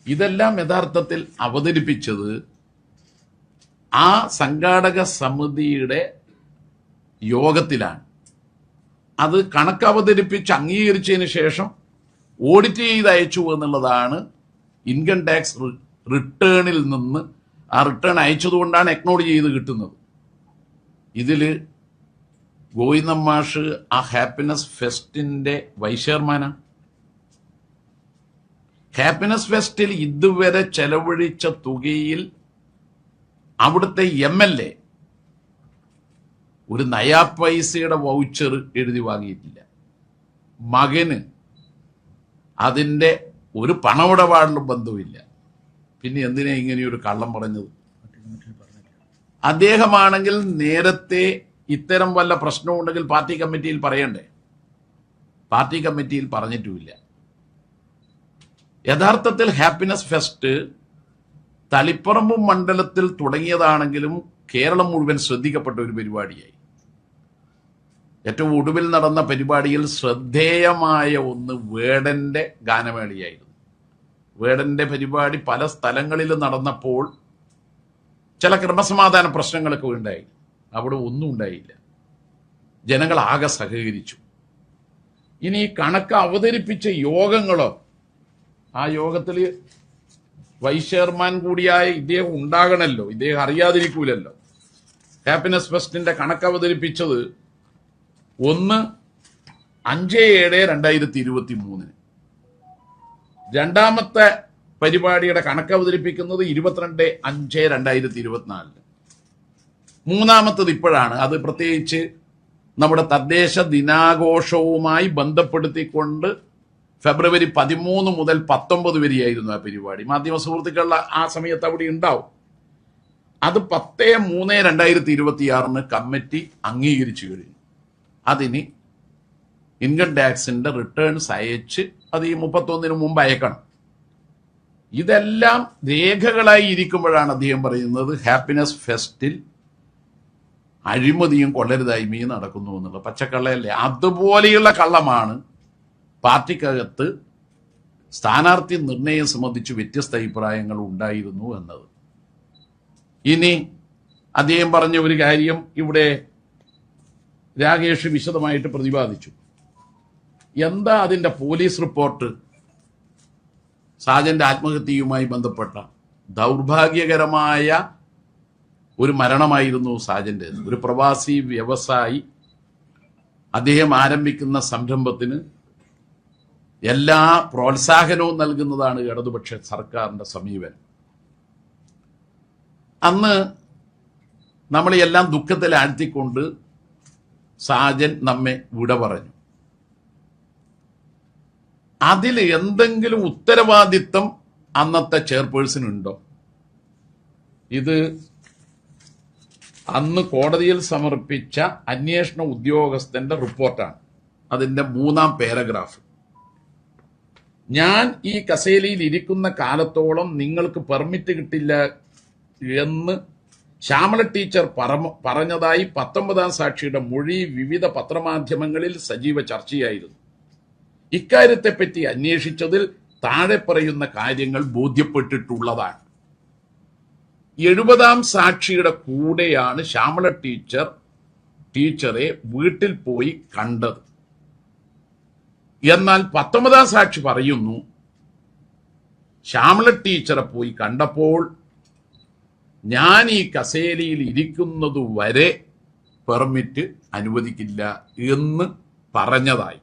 ഇതെല്ലാം യഥാർത്ഥത്തിൽ അവതരിപ്പിച്ചത് ആ സംഘാടക സമിതിയുടെ യോഗത്തിലാണ്. അത് കണക്ക് അവതരിപ്പിച്ച് അംഗീകരിച്ചതിന് ശേഷം ഓഡിറ്റ് ചെയ്ത് അയച്ചു എന്നുള്ളതാണ് ഇൻകം ടാക്സ് റിട്ടേണിൽ നിന്ന്. ആ റിട്ടേൺ അയച്ചതുകൊണ്ടാണ് അക്നോളജ് ചെയ്ത് കിട്ടുന്നത്. ഇതില് ഗോവിന്ദൻ മാഷ് ആ ഹാപ്പിനെസ് ഫെസ്റ്റിന്റെ വൈസ് ചെയർമാനാണ്. ഹാപ്പിനെസ് ഫെസ്റ്റിൽ ഇതുവരെ ചെലവഴിച്ച തുകയിൽ അവിടുത്തെ MLA ഒരു നയാ പൈസയുടെ വൗച്ചർ എഴുതി വാങ്ങിയിട്ടില്ല. മകന് അതിന്റെ ഒരു പണമിടപാടിലും ബന്ധമില്ല. പിന്നെ എന്തിനാ ഇങ്ങനെയൊരു കള്ളം പറഞ്ഞത്? അദ്ദേഹമാണെങ്കിൽ നേരത്തെ ഇത്തരം വല്ല പ്രശ്നമുണ്ടെങ്കിൽ പാർട്ടി കമ്മിറ്റിയിൽ പറയണ്ടേ? പാർട്ടി കമ്മിറ്റിയിൽ പറഞ്ഞിട്ടുമില്ല. യഥാർത്ഥത്തിൽ ഹാപ്പിനെസ് ഫെസ്റ്റ് തളിപ്പറമ്പ് മണ്ഡലത്തിൽ തുടങ്ങിയതാണെങ്കിലും കേരളം മുഴുവൻ ശ്രദ്ധിക്കപ്പെട്ട ഒരു പരിപാടിയായി. ഏറ്റവും ഒടുവിൽ നടന്ന പരിപാടിയിൽ ശ്രദ്ധേയമായ ഒന്ന് വേടന്റെ ഗാനമേളയായിരുന്നു. വേടന്റെ പരിപാടി പല സ്ഥലങ്ങളിലും നടന്നപ്പോൾ ചില ക്രമസമാധാന പ്രശ്നങ്ങളൊക്കെ ഉണ്ടായി. അവിടെ ഒന്നും ഉണ്ടായില്ല. ജനങ്ങൾ ആകെ സഹകരിച്ചു. ഇനി കണക്ക് അവതരിപ്പിച്ച യോഗങ്ങളോ, ആ യോഗത്തിൽ വൈസ് ചെയർമാൻ കൂടിയായ ഇദ്ദേഹം ഉണ്ടാകണമല്ലോ, ഇദ്ദേഹം അറിയാതിരിക്കൂലല്ലോ. ഹാപ്പിനെസ് ഫെസ്റ്റിന്റെ കണക്ക് അവതരിപ്പിച്ചത് 1/5/7/2023. രണ്ടാമത്തെ പരിപാടിയുടെ കണക്ക് അവതരിപ്പിക്കുന്നത് 22/5/2024. മൂന്നാമത്തത് ഇപ്പോഴാണ്. അത് പ്രത്യേകിച്ച് നമ്മുടെ തദ്ദേശ ദിനാഘോഷവുമായി ബന്ധപ്പെടുത്തിക്കൊണ്ട് ഫെബ്രുവരി 13 മുതൽ 19 വരെയായിരുന്നു ആ പരിപാടി. മാധ്യമ സുഹൃത്തുക്കൾ ആ സമയത്ത് അവിടെ ഉണ്ടാവും. അത് 10/3/2026 കമ്മിറ്റി അംഗീകരിച്ചു കഴിഞ്ഞു. അതിന് ഇൻകം ടാക്സിന്റെ റിട്ടേൺസ് അയച്ച് അത് ഈ 31 മുമ്പ് അയക്കണം. ഇതെല്ലാം രേഖകളായി ഇരിക്കുമ്പോഴാണ് അദ്ദേഹം പറയുന്നത് ഹാപ്പിനെസ് ഫെസ്റ്റിൽ അഴിമതിയും കൊള്ളരുതായ്മയും നടക്കുന്നു എന്നുള്ള പച്ചക്കള്ളയല്ലേ? അതുപോലെയുള്ള കള്ളമാണ് പാർട്ടിക്കകത്ത് സ്ഥാനാർത്ഥി നിർണയം സംബന്ധിച്ച് വ്യത്യസ്ത അഭിപ്രായങ്ങൾ ഉണ്ടായിരുന്നു എന്നത്. ഇനി അദ്ദേഹം പറഞ്ഞ ഒരു കാര്യം ഇവിടെ രാകേഷ് വിശദമായിട്ട് പ്രതിപാദിച്ചു. എന്താ അതിന്റെ പോലീസ് റിപ്പോർട്ട്? സാജന്റെ ആത്മഹത്യയുമായി ബന്ധപ്പെട്ട ദൗർഭാഗ്യകരമായ ഒരു മരണമായിരുന്നു സാജന്റെ. ഒരു പ്രവാസി വ്യവസായി, അദ്ദേഹം ആരംഭിക്കുന്ന സംരംഭത്തിന് എല്ലാ പ്രോത്സാഹനവും നൽകുന്നതാണ് ഇടതുപക്ഷ സർക്കാരിന്റെ സമീപനം. അന്ന് നമ്മളെല്ലാം ദുഃഖത്തിൽ ആഴ്ത്തിക്കൊണ്ട് സാജൻ നമ്മെ വിട പറഞ്ഞു. അതിൽ എന്തെങ്കിലും ഉത്തരവാദിത്തം അന്നത്തെ ചെയർപേഴ്സൺ ഉണ്ടോ? ഇത് അന്ന് കോടതിയിൽ സമർപ്പിച്ച അന്വേഷണ ഉദ്യോഗസ്ഥന്റെ റിപ്പോർട്ടാണ്. അതിന്റെ 3-ാം പാരഗ്രാഫ്. ഞാൻ ഈ കസേലയിൽ ഇരിക്കുന്ന കാലത്തോളം നിങ്ങൾക്ക് പെർമിറ്റ് കിട്ടില്ല എന്ന് ശ്യാമള ടീച്ചർ പറഞ്ഞതായി 19-ാം സാക്ഷിയുടെ മൊഴി വിവിധ പത്രമാധ്യമങ്ങളിൽ സജീവ ചർച്ചയായിരുന്നു. ഇക്കാര്യത്തെപ്പറ്റി അന്വേഷിച്ചതിൽ താഴെ പറയുന്ന കാര്യങ്ങൾ ബോധ്യപ്പെട്ടിട്ടുള്ളതാണ്. 70-ാം സാക്ഷിയുടെ കൂടെയാണ് ശ്യാമള ടീച്ചറെ വീട്ടിൽ പോയി കണ്ടത്. എന്നാൽ 19-ാം സാക്ഷി പറയുന്നു, ശ്യാമള ടീച്ചറെ പോയി കണ്ടപ്പോൾ ഞാൻ ഈ കസേരയിൽ ഇരിക്കുന്നത് വരെ പെർമിറ്റ് അനുവദിക്കില്ല എന്ന് പറഞ്ഞതായി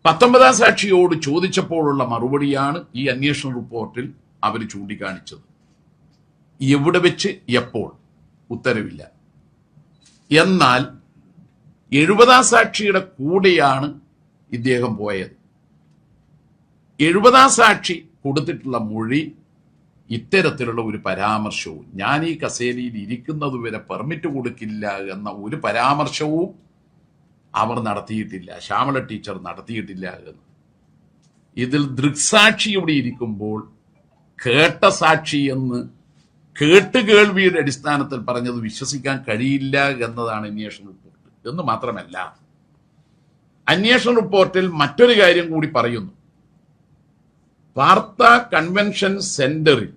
19-ാം സാക്ഷിയോട് ചോദിച്ചപ്പോഴുള്ള മറുപടിയാണ് ഈ അന്വേഷണ റിപ്പോർട്ടിൽ അവർ ചൂണ്ടിക്കാണിച്ചത്. എവിടെ വെച്ച് എപ്പോൾ ഉത്തരവില്ല. എന്നാൽ 70-ാം സാക്ഷിയുടെ കൂടെയാണ് ഇദ്ദേഹം പോയത്. 70-ാം സാക്ഷി കൊടുത്തിട്ടുള്ള മൊഴി ഇത്തരത്തിലുള്ള ഒരു പരാമർശവും, ഞാൻ ഈ കസേരയിൽ ഇരിക്കുന്നത് വരെ പെർമിറ്റ് കൊടുക്കില്ല എന്ന ഒരു പരാമർശവും അവർ നടത്തിയിട്ടില്ല, ശ്യാമള ടീച്ചർ നടത്തിയിട്ടില്ല എന്ന്. ഇതിൽ ദൃക്സാക്ഷി ഇവിടെ ഇരിക്കുമ്പോൾ കേട്ട സാക്ഷി എന്ന് കേട്ടുകേൾവിയുടെ അടിസ്ഥാനത്തിൽ പറഞ്ഞത് വിശ്വസിക്കാൻ കഴിയില്ല എന്നതാണ് അന്വേഷണ റിപ്പോർട്ട്. എന്ന് മാത്രമല്ല, അന്വേഷണ റിപ്പോർട്ടിൽ മറ്റൊരു കാര്യം കൂടി പറയുന്നു. വാർത്താ കൺവെൻഷൻ സെന്ററിൽ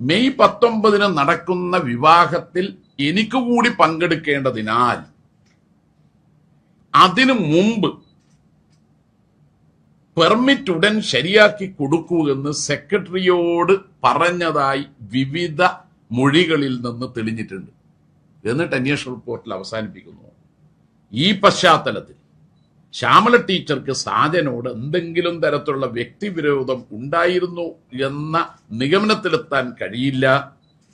മെയ് 19 നടക്കുന്ന വിവാഹത്തിൽ എനിക്ക് കൂടി പങ്കെടുക്കേണ്ടതിനാൽ അതിനു മുമ്പ് പെർമിറ്റ് ഉടൻ ശരിയാക്കി കൊടുക്കൂ എന്ന് സെക്രട്ടറിയോട് പറഞ്ഞതായി വിവിധ മൊഴികളിൽ നിന്ന് തെളിഞ്ഞിട്ടുണ്ട്. എന്നിട്ട് അന്വേഷണ റിപ്പോർട്ടിൽ അവസാനിപ്പിക്കുന്നു, ഈ പശ്ചാത്തലത്തിൽ ശ്യാമള ടീച്ചർക്ക് സാജനോട് എന്തെങ്കിലും തരത്തിലുള്ള വ്യക്തിവിരോധം ഉണ്ടായിരുന്നു എന്ന നിഗമനത്തിലെത്താൻ കഴിയില്ല.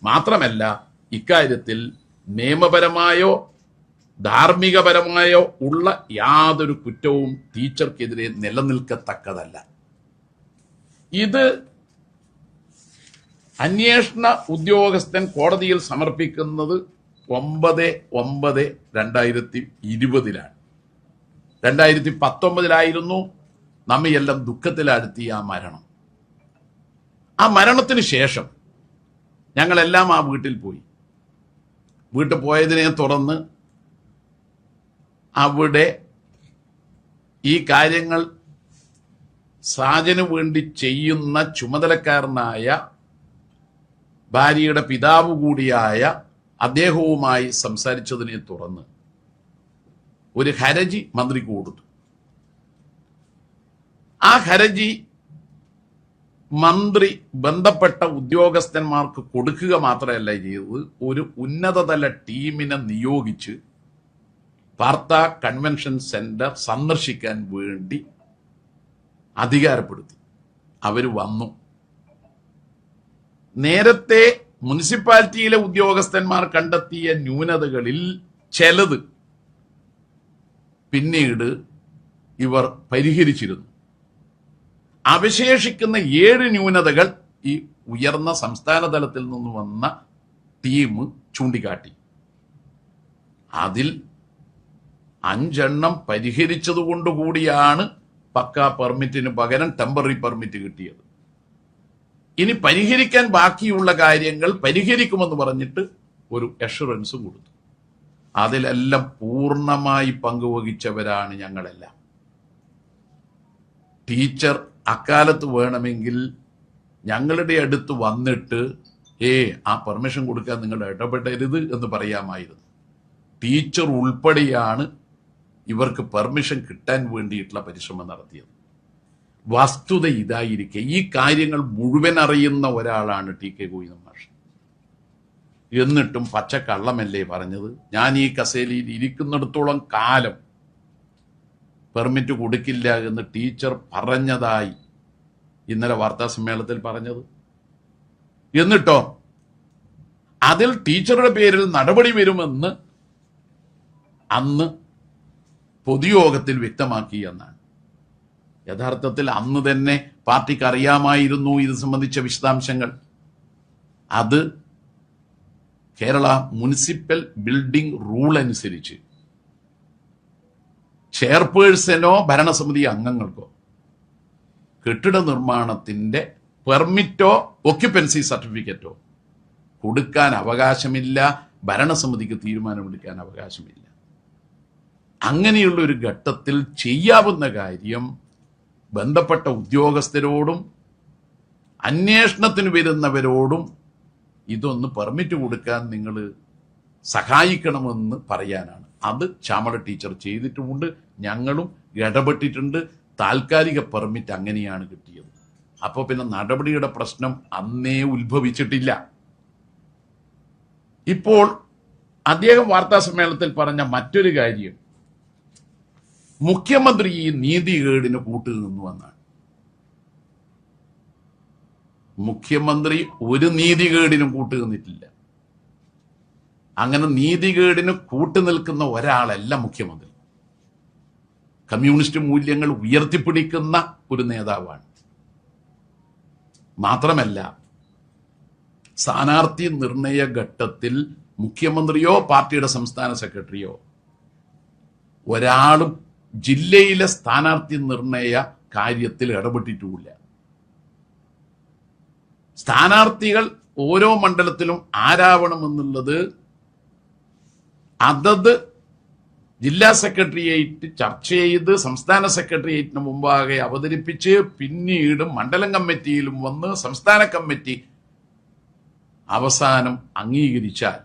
മാത്രമല്ല, ഇക്കാര്യത്തിൽ നിയമപരമായോ ധാർമ്മികപരമായോ ഉള്ള യാതൊരു കുറ്റവും ടീച്ചർക്കെതിരെ നിലനിൽക്കത്തക്കതല്ല. ഇത് അന്വേഷണ ഉദ്യോഗസ്ഥൻ കോടതിയിൽ സമർപ്പിക്കുന്നത് 9/9/2020 2019 നമ്മയെല്ലാം ദുഃഖത്തിലാഴ്ത്തിയ ആ മരണം. ആ മരണത്തിന് ശേഷം ഞങ്ങളെല്ലാം ആ വീട്ടിൽ പോയി. വീട്ടിൽ പോയതിനെ തുടർന്ന് അവിടെ ഈ കാര്യങ്ങൾ സാജന് വേണ്ടി ചെയ്യുന്ന ചുമതലക്കാരനായ ഭാര്യയുടെ പിതാവ് കൂടിയായ അദ്ദേഹവുമായി സംസാരിച്ചതിനെ തുടർന്ന് ഒരു ഹർജി മന്ത്രിക്ക് കൊടുത്തു. ആ ഹർജി മന്ത്രി ബന്ധപ്പെട്ട ഉദ്യോഗസ്ഥന്മാർക്ക് കൊടുക്കുക മാത്രമല്ല ചെയ്തത്, ഒരു ഉന്നതതല ടീമിനെ നിയോഗിച്ച് വാർത്താ കൺവെൻഷൻ സെന്റർ സന്ദർശിക്കാൻ വേണ്ടി അധികാരപ്പെടുത്തി. അവർ വന്നു. നേരത്തെ മുനിസിപ്പാലിറ്റിയിലെ ഉദ്യോഗസ്ഥന്മാർ കണ്ടെത്തിയ ന്യൂനതകളിൽ ചിലത് പിന്നീട് ഇവർ പരിഹരിച്ചിരുന്നു. അവശേഷിക്കുന്ന 7 ന്യൂനതകൾ ഈ ഉയർന്ന സംസ്ഥാന തലത്തിൽ നിന്ന് വന്ന ടീം ചൂണ്ടിക്കാട്ടി. അതിൽ 5 പരിഹരിച്ചതുകൊണ്ടുകൂടിയാണ് പക്കാ പെർമിറ്റിന് പകരം ടെമ്പററി പെർമിറ്റ് കിട്ടിയത്. ഇനി പരിഹരിക്കാൻ ബാക്കിയുള്ള കാര്യങ്ങൾ പരിഹരിക്കുമെന്ന് പറഞ്ഞിട്ട് ഒരു അഷുറൻസും കൊടുത്തു. അതിലെല്ലാം പൂർണ്ണമായി പങ്കുവഹിച്ചവരാണ് ഞങ്ങളെല്ലാം. ടീച്ചർ അക്കാലത്ത് വേണമെങ്കിൽ ഞങ്ങളുടെ അടുത്ത് വന്നിട്ട് ആ പെർമിഷൻ കൊടുക്കാൻ നിങ്ങൾ ഇടപെടരുത് എന്ന് പറയാമായിരുന്നു. ടീച്ചർ ഉൾപ്പെടെയാണ് ഇവർക്ക് പെർമിഷൻ കിട്ടാൻ വേണ്ടിയിട്ടുള്ള പരിശ്രമം നടത്തിയത്. വസ്തുത ഇതായിരിക്കെ ഈ കാര്യങ്ങൾ മുഴുവൻ അറിയുന്ന ഒരാളാണ് ടി.കെ. ഗോവിന്ദൻ മാഷ്. എന്നിട്ടും പച്ചക്കള്ളമല്ലേ പറഞ്ഞത്? ഞാൻ ഈ കസേലയിൽ ഇരിക്കുന്നിടത്തോളം കാലം പെർമിറ്റ് കൊടുക്കില്ല എന്ന് ടീച്ചർ പറഞ്ഞതായി ഇന്നലെ വാർത്താ സമ്മേളനത്തിൽ പറഞ്ഞത്. എന്നിട്ടോ അതിൽ ടീച്ചറുടെ പേരിൽ നടപടി വരുമെന്ന് അന്ന് പൊതുയോഗത്തിൽ വ്യക്തമാക്കി എന്നാണ്. യഥാർത്ഥത്തിൽ അന്ന് തന്നെ പാർട്ടിക്ക് അറിയാമായിരുന്നു ഇത് സംബന്ധിച്ച വിശദാംശങ്ങൾ. അത് കേരള മുനിസിപ്പൽ ബിൽഡിംഗ് റൂൾ അനുസരിച്ച് ചെയർപേഴ്സണോ ഭരണസമിതി അംഗങ്ങൾക്കോ കെട്ടിട നിർമ്മാണത്തിന്റെ പെർമിറ്റോ ഒക്യുപ്പൻസി സർട്ടിഫിക്കറ്റോ കൊടുക്കാൻ അവകാശമില്ല, ഭരണസമിതിക്ക് തീരുമാനമെടുക്കാൻ അവകാശമില്ല. അങ്ങനെയുള്ള ഒരു ഘട്ടത്തിൽ ചെയ്യാവുന്ന കാര്യം ബന്ധപ്പെട്ട ഉദ്യോഗസ്ഥരോടും അന്വേഷണത്തിന് വരുന്നവരോടും ഇതൊന്ന് പെർമിറ്റ് കൊടുക്കാൻ നിങ്ങൾ സഹായിക്കണമെന്ന് പറയാനാണ്. അത് ശ്യാമള ടീച്ചർ ചെയ്തിട്ടുമുണ്ട്, ഞങ്ങളും ഇടപെട്ടിട്ടുണ്ട്. താൽക്കാലിക പെർമിറ്റ് അങ്ങനെയാണ് കിട്ടിയത്. അപ്പോൾ പിന്നെ നടപടിയുടെ പ്രശ്നം അന്നേ ഉത്ഭവിച്ചിട്ടില്ല. ഇപ്പോൾ അദ്ദേഹം വാർത്താ സമ്മേളനത്തിൽ പറഞ്ഞ മറ്റൊരു കാര്യം, മുഖ്യമന്ത്രി ഈ നീതികേടിന് കൂട്ടുനിന്നു എന്നാണ്. മുഖ്യമന്ത്രി ഒരു നീതികേടിനും കൂട്ടുനിന്നിട്ടില്ല. അങ്ങനെ നീതികേടിന് കൂട്ടുനിൽക്കുന്ന ഒരാളല്ല മുഖ്യമന്ത്രി. കമ്മ്യൂണിസ്റ്റ് മൂല്യങ്ങൾ ഉയർത്തിപ്പിടിക്കുന്ന ഒരു നേതാവാണ്. മാത്രമല്ല, സ്ഥാനാർത്ഥി നിർണയ ഘട്ടത്തിൽ മുഖ്യമന്ത്രിയോ പാർട്ടിയുടെ സംസ്ഥാന സെക്രട്ടറിയോ ഒരാളും ജില്ലയിലെ സ്ഥാനാർത്ഥി നിർണയ കാര്യത്തിൽ ഇടപെട്ടിട്ടുമില്ല. സ്ഥാനാർത്ഥികൾ ഓരോ മണ്ഡലത്തിലും ആരാവണമെന്നുള്ളത് അതത് ജില്ലാ സെക്രട്ടേറിയറ്റ് ചർച്ച ചെയ്ത് സംസ്ഥാന സെക്രട്ടേറിയറ്റിന് മുമ്പാകെ അവതരിപ്പിച്ച് പിന്നീട് മണ്ഡലം കമ്മിറ്റിയിലും വന്ന് സംസ്ഥാന കമ്മിറ്റി അവസാനം അംഗീകരിച്ചാൽ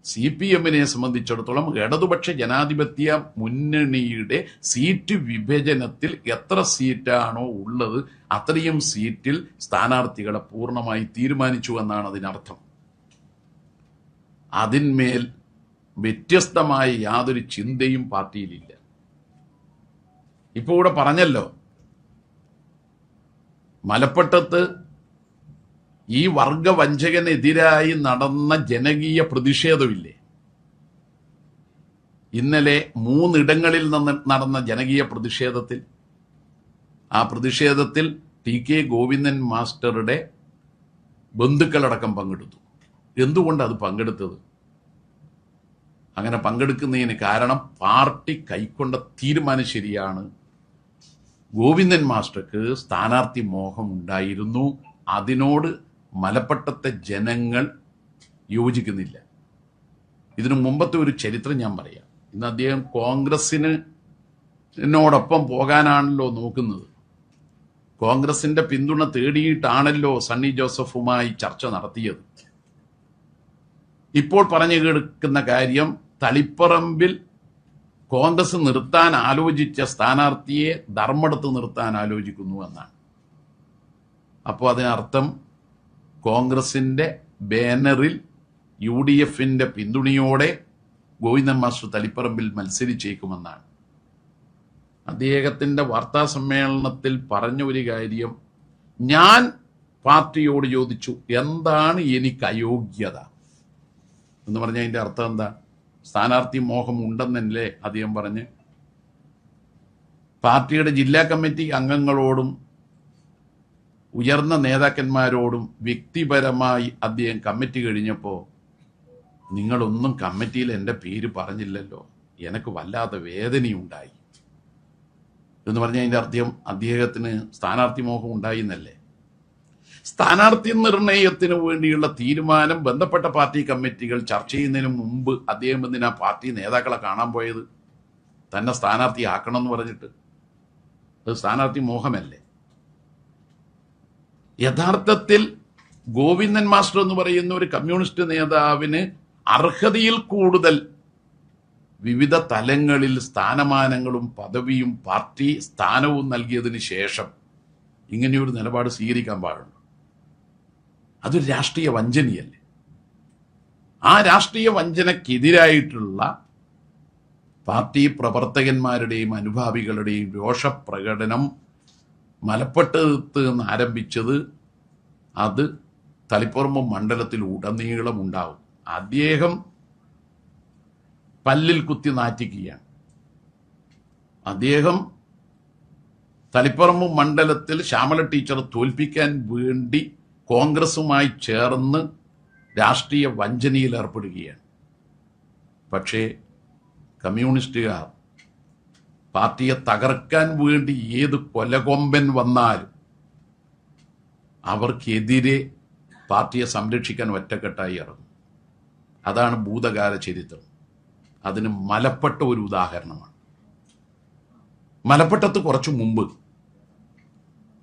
CPM-നെ സംബന്ധിച്ചിടത്തോളം ഇടതുപക്ഷ ജനാധിപത്യ മുന്നണിയുടെ സീറ്റ് വിഭജനത്തിൽ എത്ര സീറ്റാണോ ഉള്ളത് അത്രയും സീറ്റിൽ സ്ഥാനാർത്ഥികളെ പൂർണ്ണമായി തീരുമാനിച്ചു എന്നാണ് അതിനർത്ഥം. അതിന്മേൽ വ്യത്യസ്തമായ യാതൊരു ചിന്തയും പാർട്ടിയിലില്ല. ഇപ്പോൾ ഇവിടെ പറഞ്ഞല്ലോ, മലപ്പട്ടത്ത് ഈ വർഗവഞ്ചകനെതിരായി നടന്ന ജനകീയ പ്രതിഷേധമില്ലേ, ഇന്നലെ 3 ഇടങ്ങളിൽ നിന്ന് നടന്ന ജനകീയ പ്രതിഷേധത്തിൽ, ആ പ്രതിഷേധത്തിൽ ടി.കെ. ഗോവിന്ദൻ മാസ്റ്ററുടെ ബന്ധുക്കളടക്കം പങ്കെടുത്തു. എന്തുകൊണ്ട് അത് പങ്കെടുത്തത്? അങ്ങനെ പങ്കെടുക്കുന്നതിന് കാരണം പാർട്ടി കൈക്കൊണ്ട തീരുമാനം ശരിയാണ്. ഗോവിന്ദൻ മാസ്റ്റർക്ക് സ്ഥാനാർത്ഥി മോഹം ഉണ്ടായിരുന്നു. അതിനോട് മലപ്പട്ടത്തെ ജനങ്ങൾ യോജിക്കുന്നില്ല. ഇതിനു മുമ്പത്തെ ഒരു ചരിത്രം ഞാൻ പറയാം. ഇന്ന് അദ്ദേഹം കോൺഗ്രസിനോടൊപ്പം പോകാനാണല്ലോ നോക്കുന്നത്. കോൺഗ്രസിന്റെ പിന്തുണ തേടിയിട്ടാണല്ലോ സണ്ണി ജോസഫുമായി ചർച്ച നടത്തിയത്. ഇപ്പോൾ പറഞ്ഞു കേൾക്കുന്ന കാര്യം, തളിപ്പറമ്പിൽ കോൺഗ്രസ് നിർത്താൻ ആലോചിച്ച സ്ഥാനാർത്ഥിയെ ധർമ്മടത്ത് നിർത്താൻ ആലോചിക്കുന്നു എന്നാണ്. അപ്പോൾ അതിനർത്ഥം കോൺഗ്രസിന്റെ ബാനറിൽ UDF-ന്റെ പിന്തുണയോടെ ഗോവിന്ദൻ മാസ്റ്റർ തളിപ്പറമ്പിൽ മത്സരിച്ചേക്കുമെന്നാണ്. അദ്ദേഹത്തിന്റെ വാർത്താ സമ്മേളനത്തിൽ പറഞ്ഞ ഒരു കാര്യം, ഞാൻ പാർട്ടിയോട് ചോദിച്ചു എന്താണ് എനിക്ക് അയോഗ്യത എന്ന് പറഞ്ഞാൽ അതിന്റെ അർത്ഥം എന്താ? സ്ഥാനാർത്ഥി മോഹം ഉണ്ടെന്നല്ലേ അദ്ദേഹം പറഞ്ഞ്. പാർട്ടിയുടെ ജില്ലാ കമ്മിറ്റി അംഗങ്ങളോടും ഉയർന്ന നേതാക്കന്മാരോടും വ്യക്തിപരമായി അദ്ദേഹം കമ്മിറ്റി കഴിഞ്ഞപ്പോൾ, നിങ്ങളൊന്നും കമ്മിറ്റിയിൽ എൻ്റെ പേര് പറഞ്ഞില്ലല്ലോ, എനിക്ക് വല്ലാത്ത വേദനയുണ്ടായി എന്ന് പറഞ്ഞാൽ അതിൻ്റെ അർത്ഥം അദ്ദേഹത്തിന് സ്ഥാനാർത്ഥി മോഹം ഉണ്ടായി എന്നല്ലേ. സ്ഥാനാർത്ഥി നിർണയത്തിന് വേണ്ടിയുള്ള തീരുമാനം ബന്ധപ്പെട്ട പാർട്ടി കമ്മിറ്റികൾ ചർച്ച ചെയ്യുന്നതിന് മുമ്പ് അദ്ദേഹം എന്തിനാ പാർട്ടി നേതാക്കളെ കാണാൻ പോയത്? തന്നെ സ്ഥാനാർത്ഥിയാക്കണം എന്ന് പറഞ്ഞിട്ട്. അത് സ്ഥാനാർത്ഥി മോഹമല്ലേ? യഥാർത്ഥത്തിൽ ഗോവിന്ദൻ മാസ്റ്റർ എന്ന് പറയുന്ന ഒരു കമ്മ്യൂണിസ്റ്റ് നേതാവിന് അർഹതയിൽ കൂടുതൽ വിവിധ തലങ്ങളിൽ സ്ഥാനമാനങ്ങളും പദവിയും പാർട്ടി സ്ഥാനവും നൽകിയതിന് ശേഷം ഇങ്ങനെയൊരു നിലപാട് സ്വീകരിക്കാൻ പാടുള്ളൂ. അതൊരു രാഷ്ട്രീയ വഞ്ചനയല്ലേ? ആ രാഷ്ട്രീയ വഞ്ചനക്കെതിരായിട്ടുള്ള പാർട്ടി പ്രവർത്തകന്മാരുടെയും അനുഭാവികളുടെയും രോഷപ്രകടനം മലപ്പട്ടത്ത് നിന്ന് ആരംഭിച്ചത് അത് തളിപ്പറമ്പ് മണ്ഡലത്തിൽ ഉടനീളം ഉണ്ടാവും. അദ്ദേഹം പല്ലിൽ കുത്തി നാറ്റിക്കുകയാണ്. അദ്ദേഹം തളിപ്പറമ്പ് മണ്ഡലത്തിൽ ശ്യാമള ടീച്ചർ തോൽപ്പിക്കാൻ വേണ്ടി കോൺഗ്രസുമായി ചേർന്ന് രാഷ്ട്രീയ വഞ്ചനയിൽ ഏർപ്പെടുകയാണ്. പക്ഷേ കമ്മ്യൂണിസ്റ്റുകാർ പാർട്ടിയെ തകർക്കാൻ വേണ്ടി ഏത് കൊലകൊമ്പൻ വന്നാലും അവർക്കെതിരെ പാർട്ടിയെ സംരക്ഷിക്കാൻ ഒറ്റക്കെട്ടായി ഇറങ്ങും. അതാണ് ഭൂതകാല ചരിത്രം. അതിന് മലപ്പെട്ട ഒരു ഉദാഹരണമാണ്. മലപ്പട്ടത്ത് കുറച്ചു മുമ്പ്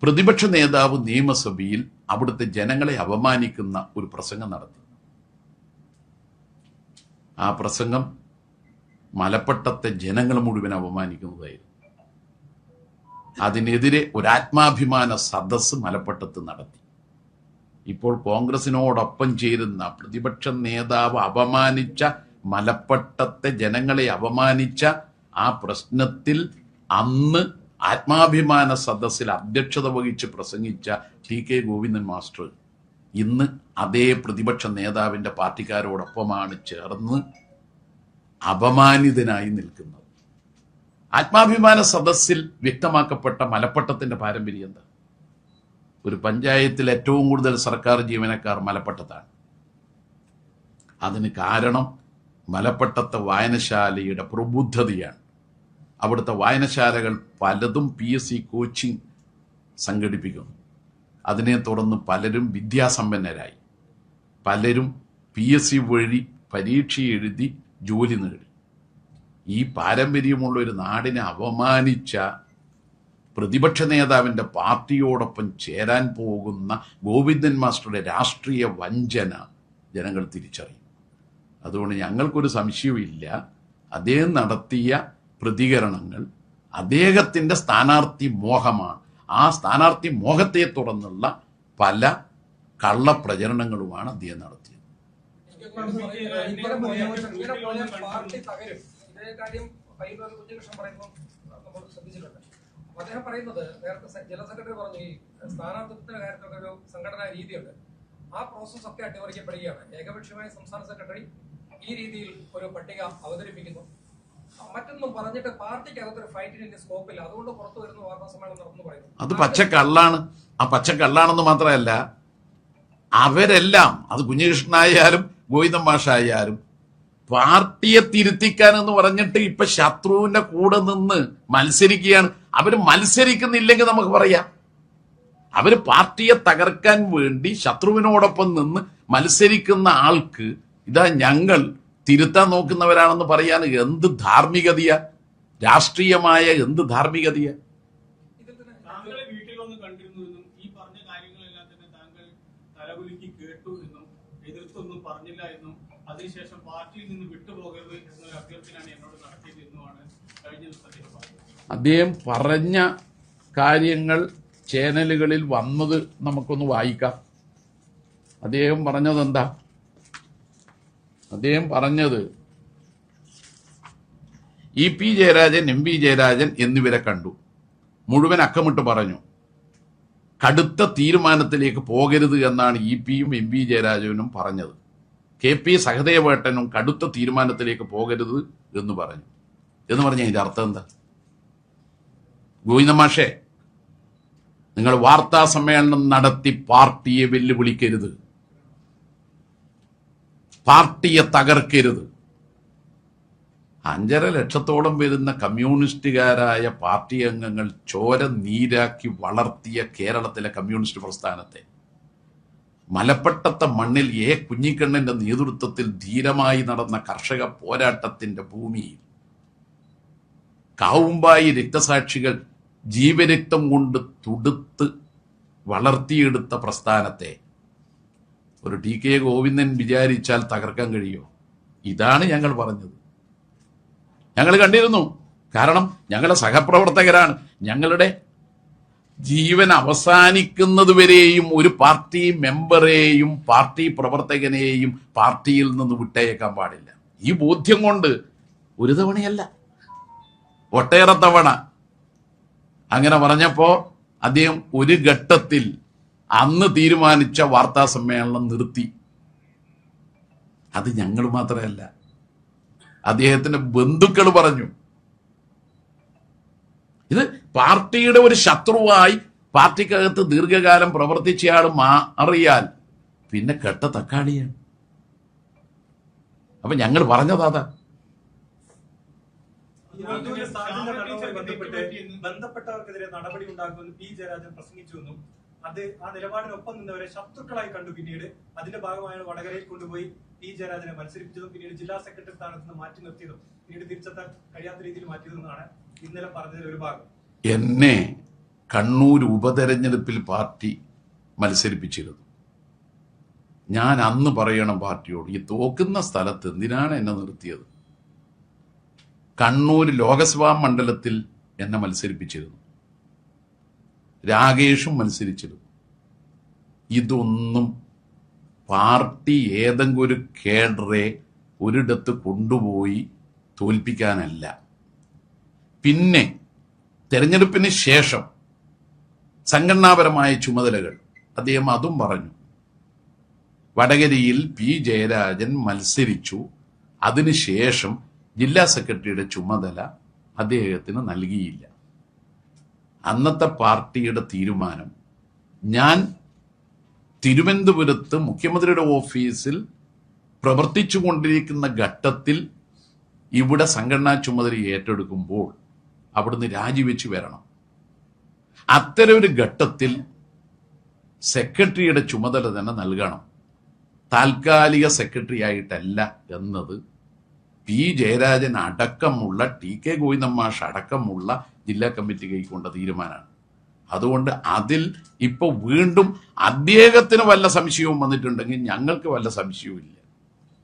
പ്രതിപക്ഷ നേതാവ് നിയമസഭയിൽ അവിടുത്തെ ജനങ്ങളെ അപമാനിക്കുന്ന ഒരു പ്രസംഗം നടത്തി. ആ പ്രസംഗം മലപ്പട്ടത്തെ ജനങ്ങൾ മുഴുവൻ അപമാനിക്കുന്നതായിരുന്നു. അതിനെതിരെ ഒരു ആത്മാഭിമാന സദസ്സ് മലപ്പട്ടത്ത് നടത്തി. ഇപ്പോൾ കോൺഗ്രസിനോടൊപ്പം ചേരുന്ന പ്രതിപക്ഷ നേതാവ് അപമാനിച്ച, മലപ്പട്ടത്തെ ജനങ്ങളെ അപമാനിച്ച ആ പ്രശ്നത്തിൽ അന്ന് ആത്മാഭിമാന സദസ്സിൽ അധ്യക്ഷത വഹിച്ച് പ്രസംഗിച്ച TK ഗോവിന്ദൻ മാസ്റ്റർ ഇന്ന് അതേ പ്രതിപക്ഷ നേതാവിന്റെ പാർട്ടിക്കാരോടൊപ്പമാണ് ചേർന്ന് അപമാനിതനായി നിൽക്കുന്നത്. ആത്മാഭിമാന സദസ്സിൽ വ്യക്തമാക്കപ്പെട്ട മലപ്പട്ടത്തിന്റെ പാരമ്പര്യം എന്താ? ഒരു പഞ്ചായത്തിൽ ഏറ്റവും കൂടുതൽ സർക്കാർ ജീവനക്കാർ മലപ്പട്ടത്താണ്. അതിന് കാരണം മലപ്പട്ടത്തെ വായനശാലയുടെ പ്രബുദ്ധതയാണ്. അവിടുത്തെ വായനശാലകൾ പലതും PSC കോച്ചിങ് സംഘടിപ്പിക്കുന്നു. അതിനെ തുടർന്ന് പലരും വിദ്യാസമ്പന്നരായി, പലരും PSC വഴി പരീക്ഷ എഴുതി ജോലി നേടി. ഈ പാരമ്പര്യമുള്ള ഒരു നാടിനെ അപമാനിച്ച പ്രതിപക്ഷ നേതാവിന്റെ പാർട്ടിയോടൊപ്പം ചേരാൻ പോകുന്ന ഗോവിന്ദൻ മാസ്റ്ററുടെ രാഷ്ട്രീയ വഞ്ചന ജനങ്ങൾ തിരിച്ചറിയും. അതുകൊണ്ട് ഞങ്ങൾക്കൊരു സംശയവുമില്ല, അദ്ദേഹം നടത്തിയ പ്രതികരണങ്ങൾ അദ്ദേഹത്തിന്റെ സ്ഥാനാർത്ഥി മോഹമാണ്. ആ സ്ഥാനാർത്ഥി മോഹത്തെ തുടർന്നുള്ള പല കള്ളപ്രചരണങ്ങളുമാണ് അദ്ദേഹം നടത്തിയത്. അദ്ദേഹം പറയുന്നത് നേരത്തെ ജനറൽ സെക്രട്ടറി പറഞ്ഞു ഈ സ്ഥാനാർത്ഥിത്വത്തിന്റെ കാര്യത്തിലൊക്കെ ഒരു സംഘടനാ രീതിയുണ്ട്. ആ പ്രോസസ് ഒക്കെ അട്ടിമറിക്കപ്പെടുകയാണ്. ഏകപക്ഷീയമായ സംസ്ഥാന സെക്രട്ടറി ഈ രീതിയിൽ ഒരു പട്ടിക അവതരിപ്പിക്കുന്നു. മറ്റൊന്നും പറഞ്ഞിട്ട് പാർട്ടിക്ക് അകത്തൊരു ഫൈറ്റിന്റെ സ്കോപ്പില്ല, അതുകൊണ്ട് പുറത്തു വരുന്ന വാർത്താ സമ്മേളനം നടന്നു പറയുന്നു. അത് പച്ചക്കള്ളാണ്. ആ പച്ചക്കള്ളാണെന്ന് മാത്രമല്ല, അവരെല്ലാം, അത് കുഞ്ഞികൃഷ്ണനായാലും ഗോവിന്ദൻ മാഷായാലും, പാർട്ടിയെ തിരുത്തിക്കാൻ എന്ന് പറഞ്ഞിട്ട് ഇപ്പൊ ശത്രുവിന്റെ കൂടെ നിന്ന് മത്സരിക്കുകയാണ്. അവര് മത്സരിക്കുന്നില്ലെങ്കിൽ നമുക്ക് പറയാം, അവര് പാർട്ടിയെ തകർക്കാൻ വേണ്ടി ശത്രുവിനോടൊപ്പം നിന്ന് മത്സരിക്കുന്ന ആൾക്ക് ഇതാ ഞങ്ങൾ തിരുത്താൻ നോക്കുന്നവരാണെന്ന് പറയാൻ എന്ത് ധാർമ്മികതയാ? രാഷ്ട്രീയമായ എന്ത് ധാർമ്മികതയാ? താങ്കളെ വീട്ടിൽ വന്ന് കണ്ടിരുന്നു എന്നും ഈ പറഞ്ഞ കാര്യങ്ങളെല്ലാം തന്നെ താങ്കൾ തലകുലുക്കി കേട്ടു എന്നും എതിർത്തൊന്നും പറഞ്ഞില്ല എന്നും അതിനുശേഷം പാർട്ടിയിൽ നിന്ന് വിട്ടുപോകരുത് എന്നൊരു അഭ്യർത്ഥനയാണ് എന്നോട് നടത്തിയത് എന്നുമാണ് കഴിഞ്ഞ ദിവസത്തിൽ പറഞ്ഞത്. അദ്ദേഹം പറഞ്ഞ കാര്യങ്ങൾ ചാനലുകളിൽ വന്നത് നമുക്കൊന്ന് വായിക്കാം. അദ്ദേഹം പറഞ്ഞത് എന്താ? അദ്ദേഹം പറഞ്ഞത് EP ജയരാജൻ, MP ജയരാജൻ എന്നിവരെ കണ്ടു. മുഴുവൻ അക്കമിട്ട് പറഞ്ഞു, കടുത്ത തീരുമാനത്തിലേക്ക് പോകരുത് എന്നാണ് EP-യും MP ജയരാജനും പറഞ്ഞത്. KP സഹദേവേട്ടനും കടുത്ത തീരുമാനത്തിലേക്ക് പോകരുത് എന്ന് പറഞ്ഞു. എന്ന് പറഞ്ഞാൽ ഇതിന്റെ അർത്ഥം എന്താ? ഗോവിന്ദൻ മാഷേ, നിങ്ങൾ വാർത്താ സമ്മേളനം നടത്തി പാർട്ടിയെ വെല്ലുവിളിക്കരുത്, പാർട്ടിയെ തകർക്കരുത്. 5.5 ലക്ഷത്തോളം വരുന്ന കമ്മ്യൂണിസ്റ്റുകാരായ പാർട്ടി അംഗങ്ങൾ ചോര നീരാക്കി വളർത്തിയ കേരളത്തിലെ കമ്മ്യൂണിസ്റ്റ് പ്രസ്ഥാനത്തെ മലപ്പട്ടത്തെ മണ്ണിൽ എ കുഞ്ഞിക്കണ്ണന്റെ നേതൃത്വത്തിൽ ധീരമായി നടന്ന കർഷക പോരാട്ടത്തിന്റെ ഭൂമിയിൽ കാവുമ്പായി രക്തസാക്ഷികൾ ജീവരക്തം കൊണ്ട് തുടുത്ത് വളർത്തിയെടുത്ത പ്രസ്ഥാനത്തെ ഒരു ടി കെ ഗോവിന്ദൻ വിചാരിച്ചാൽ തകർക്കാൻ കഴിയുമോ? ഇതാണ് ഞങ്ങൾ പറഞ്ഞത്. ഞങ്ങൾ കണ്ടിരുന്നു. കാരണം ഞങ്ങളുടെ സഹപ്രവർത്തകരാണ്. ഞങ്ങളുടെ ജീവൻ അവസാനിക്കുന്നതുവരെയും ഒരു പാർട്ടി മെമ്പറെയും പാർട്ടി പ്രവർത്തകനെയും പാർട്ടിയിൽ നിന്ന് വിട്ടയക്കാൻ പാടില്ല. ഈ ബോധ്യം കൊണ്ട് ഒരു തവണയല്ല, ഒട്ടേറെ തവണ അങ്ങനെ പറഞ്ഞപ്പോ അദ്ദേഹം ഒരു ഘട്ടത്തിൽ അന്ന് തീരുമാനിച്ച വാർത്താ സമ്മേളനം നിർത്തി. അത് ഞങ്ങൾ മാത്രമല്ല, അദ്ദേഹത്തിന്റെ ബന്ധുക്കൾ പറഞ്ഞു. ഇത് പാർട്ടിയുടെ ഒരു ശത്രുവായി പാർട്ടിക്കകത്ത് ദീർഘകാലം പ്രവർത്തിച്ചയാൾ മാറിയാൽ പിന്നെ കെട്ട തക്കാളിയാണ്. അപ്പൊ ഞങ്ങൾ പറഞ്ഞതാ. ബന്ധപ്പെട്ടവർക്കെതിരെ നടപടി ഉണ്ടാക്കുമെന്ന് പി ജയരാജൻ പ്രസംഗിച്ചുവെന്നും അത് ആ നിലപാടിനൊപ്പം നിന്നവരെ ശത്രുക്കളായി കണ്ടു. പിന്നീട് അതിന്റെ ഭാഗമായാണ് വടകരയിൽ കൊണ്ടുപോയി പി ജയരാജനെ മത്സരിപ്പിച്ചതും പിന്നീട് ജില്ലാ സെക്രട്ടറി സ്ഥാനത്ത് നിന്ന് മാറ്റി നിർത്തിയതും പിന്നീട് തിരിച്ചെത്താൻ കഴിയാത്ത രീതിയിൽ മാറ്റിയതെന്നാണ് ഇന്നലെ പറഞ്ഞതിൽ ഒരു ഭാഗം. എന്നെ കണ്ണൂർ ഉപതെരഞ്ഞെടുപ്പിൽ പാർട്ടി മത്സരിപ്പിച്ചിരുന്നു. ഞാൻ അന്ന് പറയണം പാർട്ടിയോട്, ഈ തോക്കുന്ന സ്ഥലത്ത് എന്തിനാണ് എന്നെ നിർത്തിയത്? കണ്ണൂർ ലോക്സഭാ മണ്ഡലത്തിൽ എന്നെ മത്സരിപ്പിച്ചിരുന്നു. രാകേഷും മത്സരിച്ചിരുന്നു. ഇതൊന്നും പാർട്ടി ഏതെങ്കിലും ഒരു കേഡറെ ഒരിടത്ത് കൊണ്ടുപോയി തോൽപ്പിക്കാനല്ല. പിന്നെ തെരഞ്ഞെടുപ്പിന് ശേഷം സംഘടനാപരമായ ചുമതലകൾ അദ്ദേഹം അതും പറഞ്ഞു. വടകരയിൽ പി ജയരാജൻ മത്സരിച്ചു. അതിനുശേഷം ജില്ലാ സെക്രട്ടറിയുടെ ചുമതല അദ്ദേഹത്തിന് നൽകിയില്ല. അന്നത്തെ പാർട്ടിയുടെ തീരുമാനം, ഞാൻ തിരുവനന്തപുരത്ത് മുഖ്യമന്ത്രിയുടെ ഓഫീസിൽ പ്രവർത്തിച്ചു കൊണ്ടിരിക്കുന്ന ഘട്ടത്തിൽ ഇവിടെ സംഘടനാ ചുമതല ഏറ്റെടുക്കുമ്പോൾ അവിടുന്ന് രാജിവെച്ച് വരണം. അത്തരം ഒരു ഘട്ടത്തിൽ സെക്രട്ടറിയുടെ ചുമതല തന്നെ നൽകണം, താൽക്കാലിക സെക്രട്ടറി ആയിട്ടല്ല എന്നത് പി ജയരാജൻ അടക്കമുള്ള ടി കെ ഗോവിന്ദൻ മാഷ് അടക്കമുള്ള ജില്ലാ കമ്മിറ്റി കൈക്കൊണ്ട തീരുമാനമാണ്. അതുകൊണ്ട് അതിൽ ഇപ്പൊ വീണ്ടും അദ്ദേഹത്തിന് വല്ല സംശയവും വന്നിട്ടുണ്ടെങ്കിൽ ഞങ്ങൾക്ക് വല്ല സംശയവും ഇല്ല.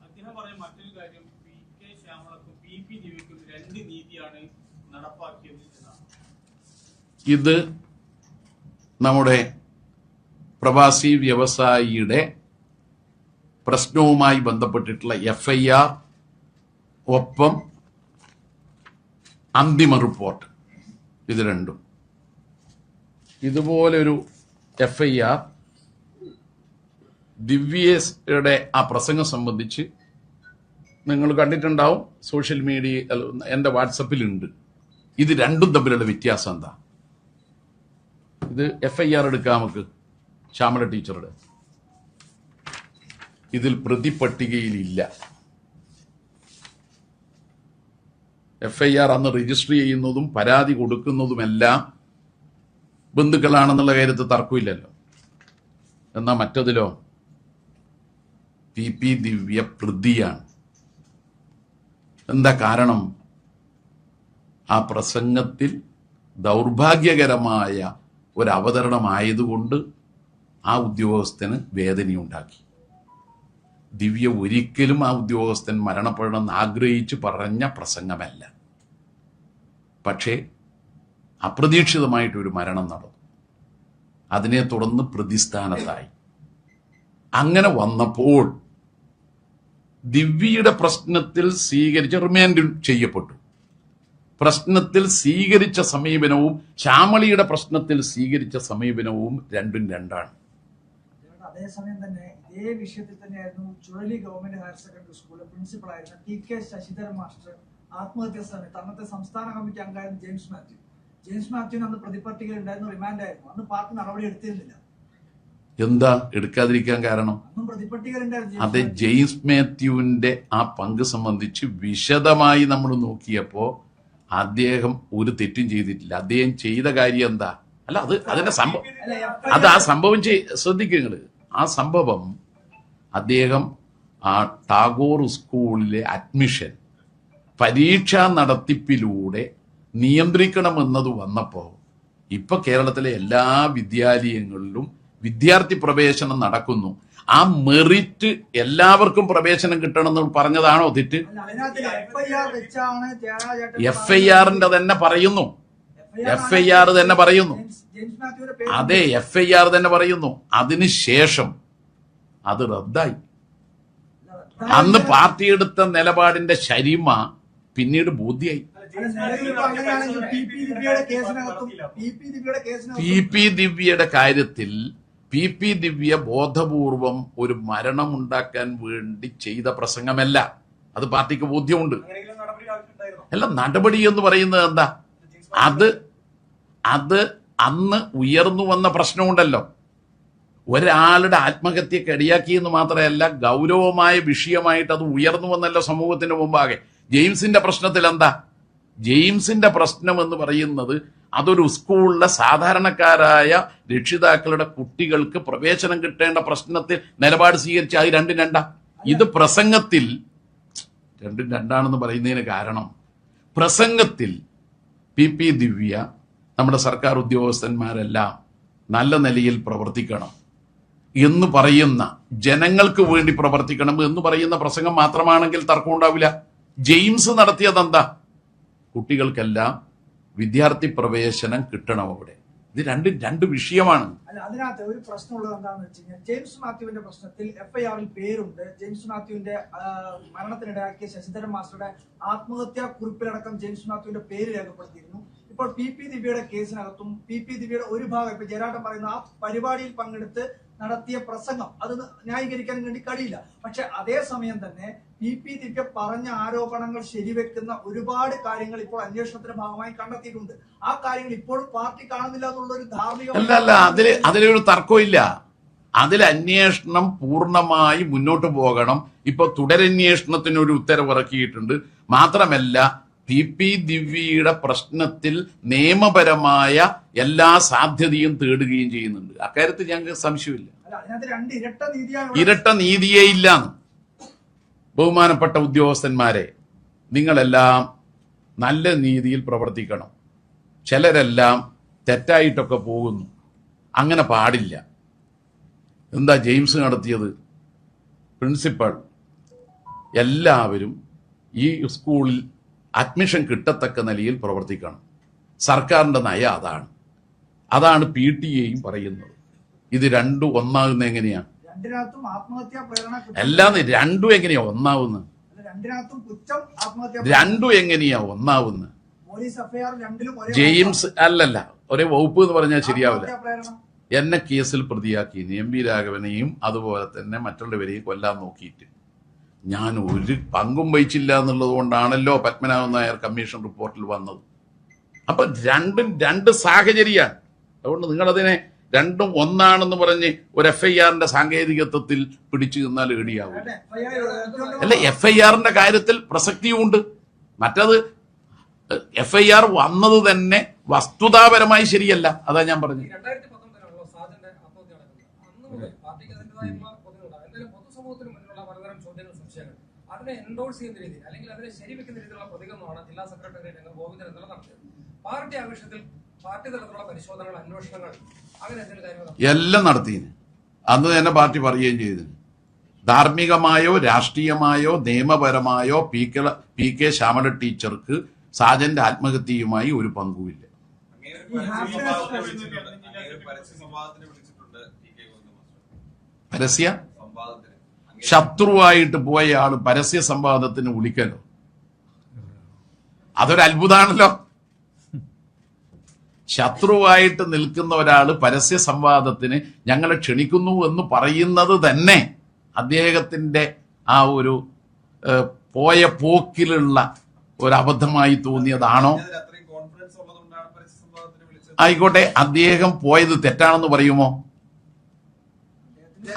അദ്ദേഹം പറഞ്ഞ മറ്റൊരു കാര്യം, പി കെ ശ്യാമളക്കും പി പി ദിവ്യക്കും രണ്ട് നീതിയാണ് നടപ്പാക്കിയത് എന്നാണ്. ഇത് നമ്മുടെ പ്രവാസി വ്യവസായിയുടെ പ്രശ്നവുമായി ബന്ധപ്പെട്ടിട്ടുള്ള FIR ഒപ്പം അന്തിമ റിപ്പോർട്ട്, ഇത് രണ്ടും. ഇതുപോലൊരു FIR ദിവ്യയുടെ ആ പ്രസംഗം സംബന്ധിച്ച് നിങ്ങൾ കണ്ടിട്ടുണ്ടാവും. സോഷ്യൽ മീഡിയ എൻ്റെ വാട്സപ്പിലുണ്ട്. ഇത് രണ്ടും തമ്മിലുള്ള വ്യത്യാസം എന്താ? ഇത് FIR എടുക്കാം നമുക്ക്, ശ്യാമള ടീച്ചറുടെ. ഇതിൽ പ്രതിപട്ടികയിലില്ല. FIR അന്ന് രജിസ്റ്റർ ചെയ്യുന്നതും പരാതി കൊടുക്കുന്നതുമെല്ലാം ബന്ധുക്കളാണെന്നുള്ള കാര്യത്തിൽ തർക്കമില്ലല്ലോ. എന്നാൽ മറ്റതിലോ PP ദിവ്യ പ്രതിയാണ്. എന്താ കാരണം? ആ പ്രസംഗത്തിൽ ദൗർഭാഗ്യകരമായ ഒരു അവതരണമായതുകൊണ്ട് ആ ഉദ്യോഗസ്ഥന് വേദനയുണ്ടാക്കി. ദിവ്യ ഒരിക്കലും ആ ഉദ്യോഗസ്ഥൻ മരണപ്പെടണമെന്ന് ആഗ്രഹിച്ച് പറഞ്ഞ പ്രസംഗമല്ല. പക്ഷേ അപ്രതീക്ഷിതമായിട്ടൊരു മരണം നടന്നു. അതിനെ തുടർന്ന് പ്രതിസ്ഥാനത്തായി. അങ്ങനെ വന്നപ്പോൾ ദിവ്യയുടെ പ്രശ്നത്തിൽ റിമാൻഡ് ചെയ്യപ്പെട്ടു. പ്രശ്നത്തിൽ സ്വീകരിച്ച സമീപനവും ശ്യാമളിയുടെ പ്രശ്നത്തിൽ സ്വീകരിച്ച സമീപനവും രണ്ടും രണ്ടാണ്. അതേസമയം തന്നെ ഇതേ വിഷയത്തിൽ തന്നെയായിരുന്നു ചുഴലി ഗവൺമെന്റ് ഹയർ സെക്കൻഡറി സ്കൂളിലെ പ്രിൻസിപ്പളായിരുന്ന TK ശശിധരൻ മാസ്റ്റർ ആത്മഹത്യാ സമയത്ത് അന്നത്തെ സംസ്ഥാന കമ്മിറ്റി അംഗമായിരുന്നു ജെയിംസ് മാത്യുവിന് അന്ന് പ്രതിപട്ടികയിൽ ഉണ്ടായിരുന്നു, റിമാൻഡായിരുന്നു. അന്ന് പാർട്ടി നടപടി എടുത്തിരുന്നില്ല. എന്താ എടുക്കാതിരിക്കാൻ കാരണം? അന്നും പ്രതിപട്ടികയിലുണ്ടായിരുന്നു. അതെ, ജെയിംസ് മാത്യുവിന്റെ ആ പങ്ക് സംബന്ധിച്ച് വിശദമായി നമ്മൾ നോക്കിയപ്പോ അദ്ദേഹം ഒരു തെറ്റും ചെയ്തിട്ടില്ല. അദ്ദേഹം ചെയ്ത കാര്യം എന്താ? അല്ല, അത് അതിന്റെ സംഭവം, അത് ആ സംഭവം ശ്രദ്ധിക്കുക. ആ സംഭവം അദ്ദേഹം ആ ടാഗോർ സ്കൂളിലെ അഡ്മിഷൻ പരീക്ഷാ നടത്തിപ്പിലൂടെ നിയന്ത്രിക്കണമെന്നത് വന്നപ്പോൾ ഇപ്പൊ കേരളത്തിലെ എല്ലാ വിദ്യാലയങ്ങളിലും വിദ്യാർത്ഥി പ്രവേശനം നടക്കുന്നു. ആ മെറിറ്റ് എല്ലാവർക്കും പ്രവേശനം കിട്ടണമെന്ന് പറഞ്ഞതാണോ തെറ്റ്? FIR-ന്റെ തന്നെ പറയുന്നു. FIR തന്നെ പറയുന്നു. അതെ, FIR തന്നെ പറയുന്നു. അതിനുശേഷം അത് റദ്ദായി. അന്ന് പാർട്ടി എടുത്ത നിലപാടിന്റെ ശരിമ പിന്നീട് ബോധ്യായി. PP ദിവ്യയുടെ കാര്യത്തിൽ PP ദിവ്യ ബോധപൂർവം ഒരു മരണമുണ്ടാക്കാൻ വേണ്ടി ചെയ്ത പ്രസംഗമല്ല. അത് പാർട്ടിക്ക് ബോധ്യമുണ്ട്. അല്ല, നടപടി എന്ന് പറയുന്നത് എന്താ? അത് അന്ന് ഉയർന്നു വന്ന പ്രശ്നമുണ്ടല്ലോ. ഒരാളുടെ ആത്മഹത്യക്ക് ഇടയാക്കിയെന്ന് മാത്രമല്ല, ഗൗരവമായ വിഷയമായിട്ട് അത് ഉയർന്നു വന്നല്ലോ സമൂഹത്തിന് മുമ്പാകെ. ജെയിംസിന്റെ പ്രശ്നത്തിൽ എന്താ? ജെയിംസിന്റെ പ്രശ്നം എന്ന് പറയുന്നത് അതൊരു സ്കൂളിലെ സാധാരണക്കാരായ രക്ഷിതാക്കളുടെ കുട്ടികൾക്ക് പ്രവേശനം കിട്ടേണ്ട പ്രശ്നത്തിൽ നിലപാട് സ്വീകരിച്ച അത് രണ്ടും രണ്ടാ. ഇത് പ്രസംഗത്തിൽ രണ്ടും രണ്ടാണെന്ന് പറയുന്നതിന് കാരണം പ്രസംഗത്തിൽ PP ദിവ്യ നമ്മുടെ സർക്കാർ ഉദ്യോഗസ്ഥന്മാരെല്ലാം നല്ല നിലയിൽ പ്രവർത്തിക്കണം എന്ന് പറയുന്ന, ജനങ്ങൾക്ക് വേണ്ടി പ്രവർത്തിക്കണം എന്ന് പറയുന്ന പ്രസംഗം മാത്രമാണെങ്കിൽ തർക്കം ഉണ്ടാവില്ല. ജെയിംസ് നടത്തിയതെന്താ? കുട്ടികൾക്കെല്ലാം വിദ്യാർത്ഥി പ്രവേശനം കിട്ടണം. അവിടെ ഇത് രണ്ട് വിഷയമാണ്. അല്ല, അതിനകത്ത് ഒരു പ്രശ്നമുള്ളത് എന്താണെന്ന് വെച്ച് കഴിഞ്ഞാൽ, ജെയിംസ് മാത്യുവിന്റെ പ്രശ്നത്തിൽ FIR-ൽ പേരുണ്ട്. ജെയിംസ് മാത്യുവിന്റെ മരണത്തിനിടയാക്കിയ ശശിധരൻ മാസ്റ്ററുടെ ആത്മഹത്യാ കുറിപ്പിലടക്കം ജെയിംസ് മാത്യുവിന്റെ പേര് രേഖപ്പെടുത്തിയിരുന്നു. ഇപ്പോൾ PP ദിവ്യയുടെ കേസിനകത്തും PP ദിവ്യയുടെ ഒരു ഭാഗം, ഇപ്പൊ ജയരാട്ടൻ പറയുന്ന ആ പരിപാടിയിൽ പങ്കെടുത്ത് നടത്തിയ പ്രസംഗം അത് ന്യായീകരിക്കാൻ വേണ്ടി കഴിയില്ല. പക്ഷെ അതേസമയം തന്നെ PP ദിവ്യ പറഞ്ഞ ആരോപണങ്ങൾ ശരിവെക്കുന്ന ഒരുപാട് കാര്യങ്ങൾ ഇപ്പോൾ അന്വേഷണത്തിന്റെ ഭാഗമായി കണ്ടെത്തിയിട്ടുണ്ട്. ആ കാര്യങ്ങൾ ഇപ്പോഴും പാർട്ടി കാണുന്നില്ല എന്നുള്ള ഒരു ധാർമ്മിക അല്ല, അതിലൊരു തർക്കമില്ല. അതിൽ അന്വേഷണം പൂർണ്ണമായി മുന്നോട്ട് പോകണം. ഇപ്പൊ തുടരന്വേഷണത്തിന് ഒരു ഉത്തരവിറക്കിയിട്ടുണ്ട്. മാത്രമല്ല, PP ദിവ്യയുടെ പ്രശ്നത്തിൽ നിയമപരമായ എല്ലാ സാധ്യതയും തേടുകയും ചെയ്യുന്നുണ്ട്. അക്കാര്യത്തിൽ ഞങ്ങൾക്ക് സംശയമില്ല. ഇരട്ട നീതിയേ ഇല്ലാന്ന്. ബഹുമാനപ്പെട്ട ഉദ്യോഗസ്ഥന്മാരെ, നിങ്ങളെല്ലാം നല്ല രീതിയിൽ പ്രവർത്തിക്കണം. ചിലരെല്ലാം തെറ്റായിട്ടൊക്കെ പോകുന്നു. അങ്ങനെ പാടില്ല. എന്താ ജെയിംസ് നടത്തിയത്? പ്രിൻസിപ്പൽ എല്ലാവരും ഈ സ്കൂളിൽ അഡ്മിഷൻ കിട്ടത്തക്ക നിലയിൽ പ്രവർത്തിക്കണം. സർക്കാരിന്റെ നയം അതാണ് PTA-യും പറയുന്നത്. ഇത് രണ്ടും ഒന്നാകുന്ന എങ്ങനെയാ? അല്ലാതെ രണ്ടും എങ്ങനെയാ ഒന്നാവുന്നത്? രണ്ടും എങ്ങനെയാ ഒന്നാവുന്നത്? ജെയിംസ് അല്ലല്ല, ഒരേ വകുപ്പ് എന്ന് പറഞ്ഞാൽ ശരിയാവില്ല. എന്നെ കേസിൽ പ്രതിയാക്കി MP രാഘവനെയും അതുപോലെ തന്നെ മറ്റുള്ളവരെയും കൊല്ലാൻ നോക്കിയിട്ട് ഞാൻ ഒരു പങ്കും വഹിച്ചില്ല എന്നുള്ളത് കൊണ്ടാണല്ലോ പത്മനാഭൻ നായർ കമ്മീഷൻ റിപ്പോർട്ടിൽ വന്നത്. അപ്പൊ രണ്ട് സാഹചര്യമാണ്. അതുകൊണ്ട് നിങ്ങളതിനെ രണ്ടും ഒന്നാണെന്ന് പറഞ്ഞ് ഒരു FIR-ന്റെ സാങ്കേതികത്വത്തിൽ പിടിച്ചു നിന്നാൽ ഏടിയാവും. അല്ല, FIR-ന്റെ കാര്യത്തിൽ പ്രസക്തിയുമുണ്ട്. മറ്റത് FIR വന്നത് തന്നെ വസ്തുതാപരമായി ശരിയല്ല. അതാ ഞാൻ പറഞ്ഞു. 2019 സാജന്റെ ആത്മഹത്യ നടക്കുന്നത്. അന്ന് മുതൽ പാർട്ടിക്ക് അതിൻ്റെതായുള്ള പൊതുസമൂഹത്തിന് മുന്നിലുള്ള പലതരം ചോദ്യങ്ങൾ, സംശയങ്ങൾ, അതിനെ എൻഡോഴ്സ് ചെയ്യുന്ന രീതി അല്ലെങ്കിൽ അതിനെ ശരിവെക്കുന്ന രീതിയിലുള്ള പ്രതികരണമാണ് ജില്ലാ സെക്രട്ടറി ഗോവിന്ദൻ നടത്തിയത്. പാർട്ടി ആവശ്യത്തിൽ പാർട്ടി തലത്തിലുള്ള പരിശോധനകൾ, അന്വേഷണങ്ങൾ, അങ്ങനെ എന്തെങ്കിലും കാര്യങ്ങൾ എല്ലാം നടത്തിയിരുന്നു. അന്ന് തന്നെ പാർട്ടി പറയുകയും ചെയ്തു. ധാർമ്മികമായോ രാഷ്ട്രീയമായോ നിയമപരമായോ PK ശ്യാമള ടീച്ചർക്ക് സാജന്റെ ആത്മഹത്യയുമായി ഒരു പങ്കുമില്ല. പരസ്യ ശത്രുവായിട്ട് പോയ ആള് പരസ്യ സംവാദത്തിന് വിളിക്കലോ? അതൊരു അത്ഭുതമാണല്ലോ. ശത്രുവായിട്ട് നിൽക്കുന്ന ഒരാള് പരസ്യ സംവാദത്തിന് ഞങ്ങളെ ക്ഷണിക്കുന്നു എന്ന് പറയുന്നത് തന്നെ അദ്ദേഹത്തിന്റെ ആ ഒരു പോയ പോക്കിലുള്ള ഒരു അബദ്ധമായി തോന്നിയതാണോ? ആയിക്കോട്ടെ, അദ്ദേഹം പോയത് തെറ്റാണെന്ന് പറയുമോ?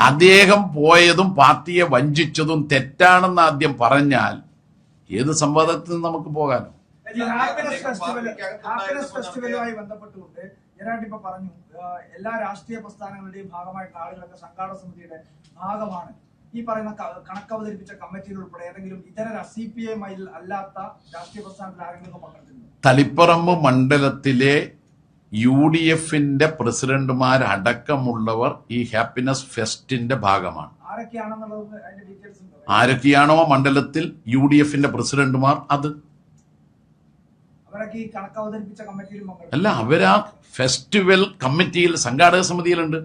അദ്ദേഹം പോയതും പാർട്ടിയെ വഞ്ചിച്ചതും തെറ്റാണെന്ന് ആദ്യം പറഞ്ഞാൽ ഏത് സംവാദത്തിൽ നമുക്ക് പോകാനോ? ഹാപ്പിനെസ് ഫെസ്റ്റിവലുമായി ബന്ധപ്പെട്ടുകൊണ്ട് ജയരാജ് ഇപ്പൊ പറഞ്ഞു എല്ലാ രാഷ്ട്രീയ പ്രസ്ഥാനങ്ങളുടെയും ഭാഗമായിട്ട് ആളുകളൊക്കെ സംഘാടക സമിതിയുടെ ഭാഗമാണ്. ഈ പറയുന്ന കണക്ക് അവതരിപ്പിച്ച കമ്മിറ്റിയിൽ ഉൾപ്പെടെ ഏതെങ്കിലും ഇതര CPI അല്ലാത്ത രാഷ്ട്രീയ പ്രസ്ഥാനത്തിൽ ആരെങ്കിലും പങ്കെടുത്തിട്ടുണ്ട്? തളിപ്പറമ്പ് മണ്ഡലത്തിലെ UDFന്റെ പ്രസിഡന്റുമാരടക്കമുള്ളവർ ഈ ഹാപ്പിനെസ് ഫെസ്റ്റിന്റെ ഭാഗമാണ്. ആരൊക്കെയാണെന്നുള്ളത് അതിന്റെ ഡീറ്റെയിൽസ് ഉണ്ടോ? ആരൊക്കെയാണോ മണ്ഡലത്തിൽ UDFന്റെ പ്രസിഡന്റുമാർ അവരൊക്കെ ഈ കണക്ക് അവതരിപ്പിച്ച കമ്മിറ്റിയിൽ പങ്കെടുത്തു? അല്ല, അവരാ ഫെസ്റ്റിവൽ കമ്മിറ്റിയിൽ സംഘാടക സമിതിയിലുണ്ട്.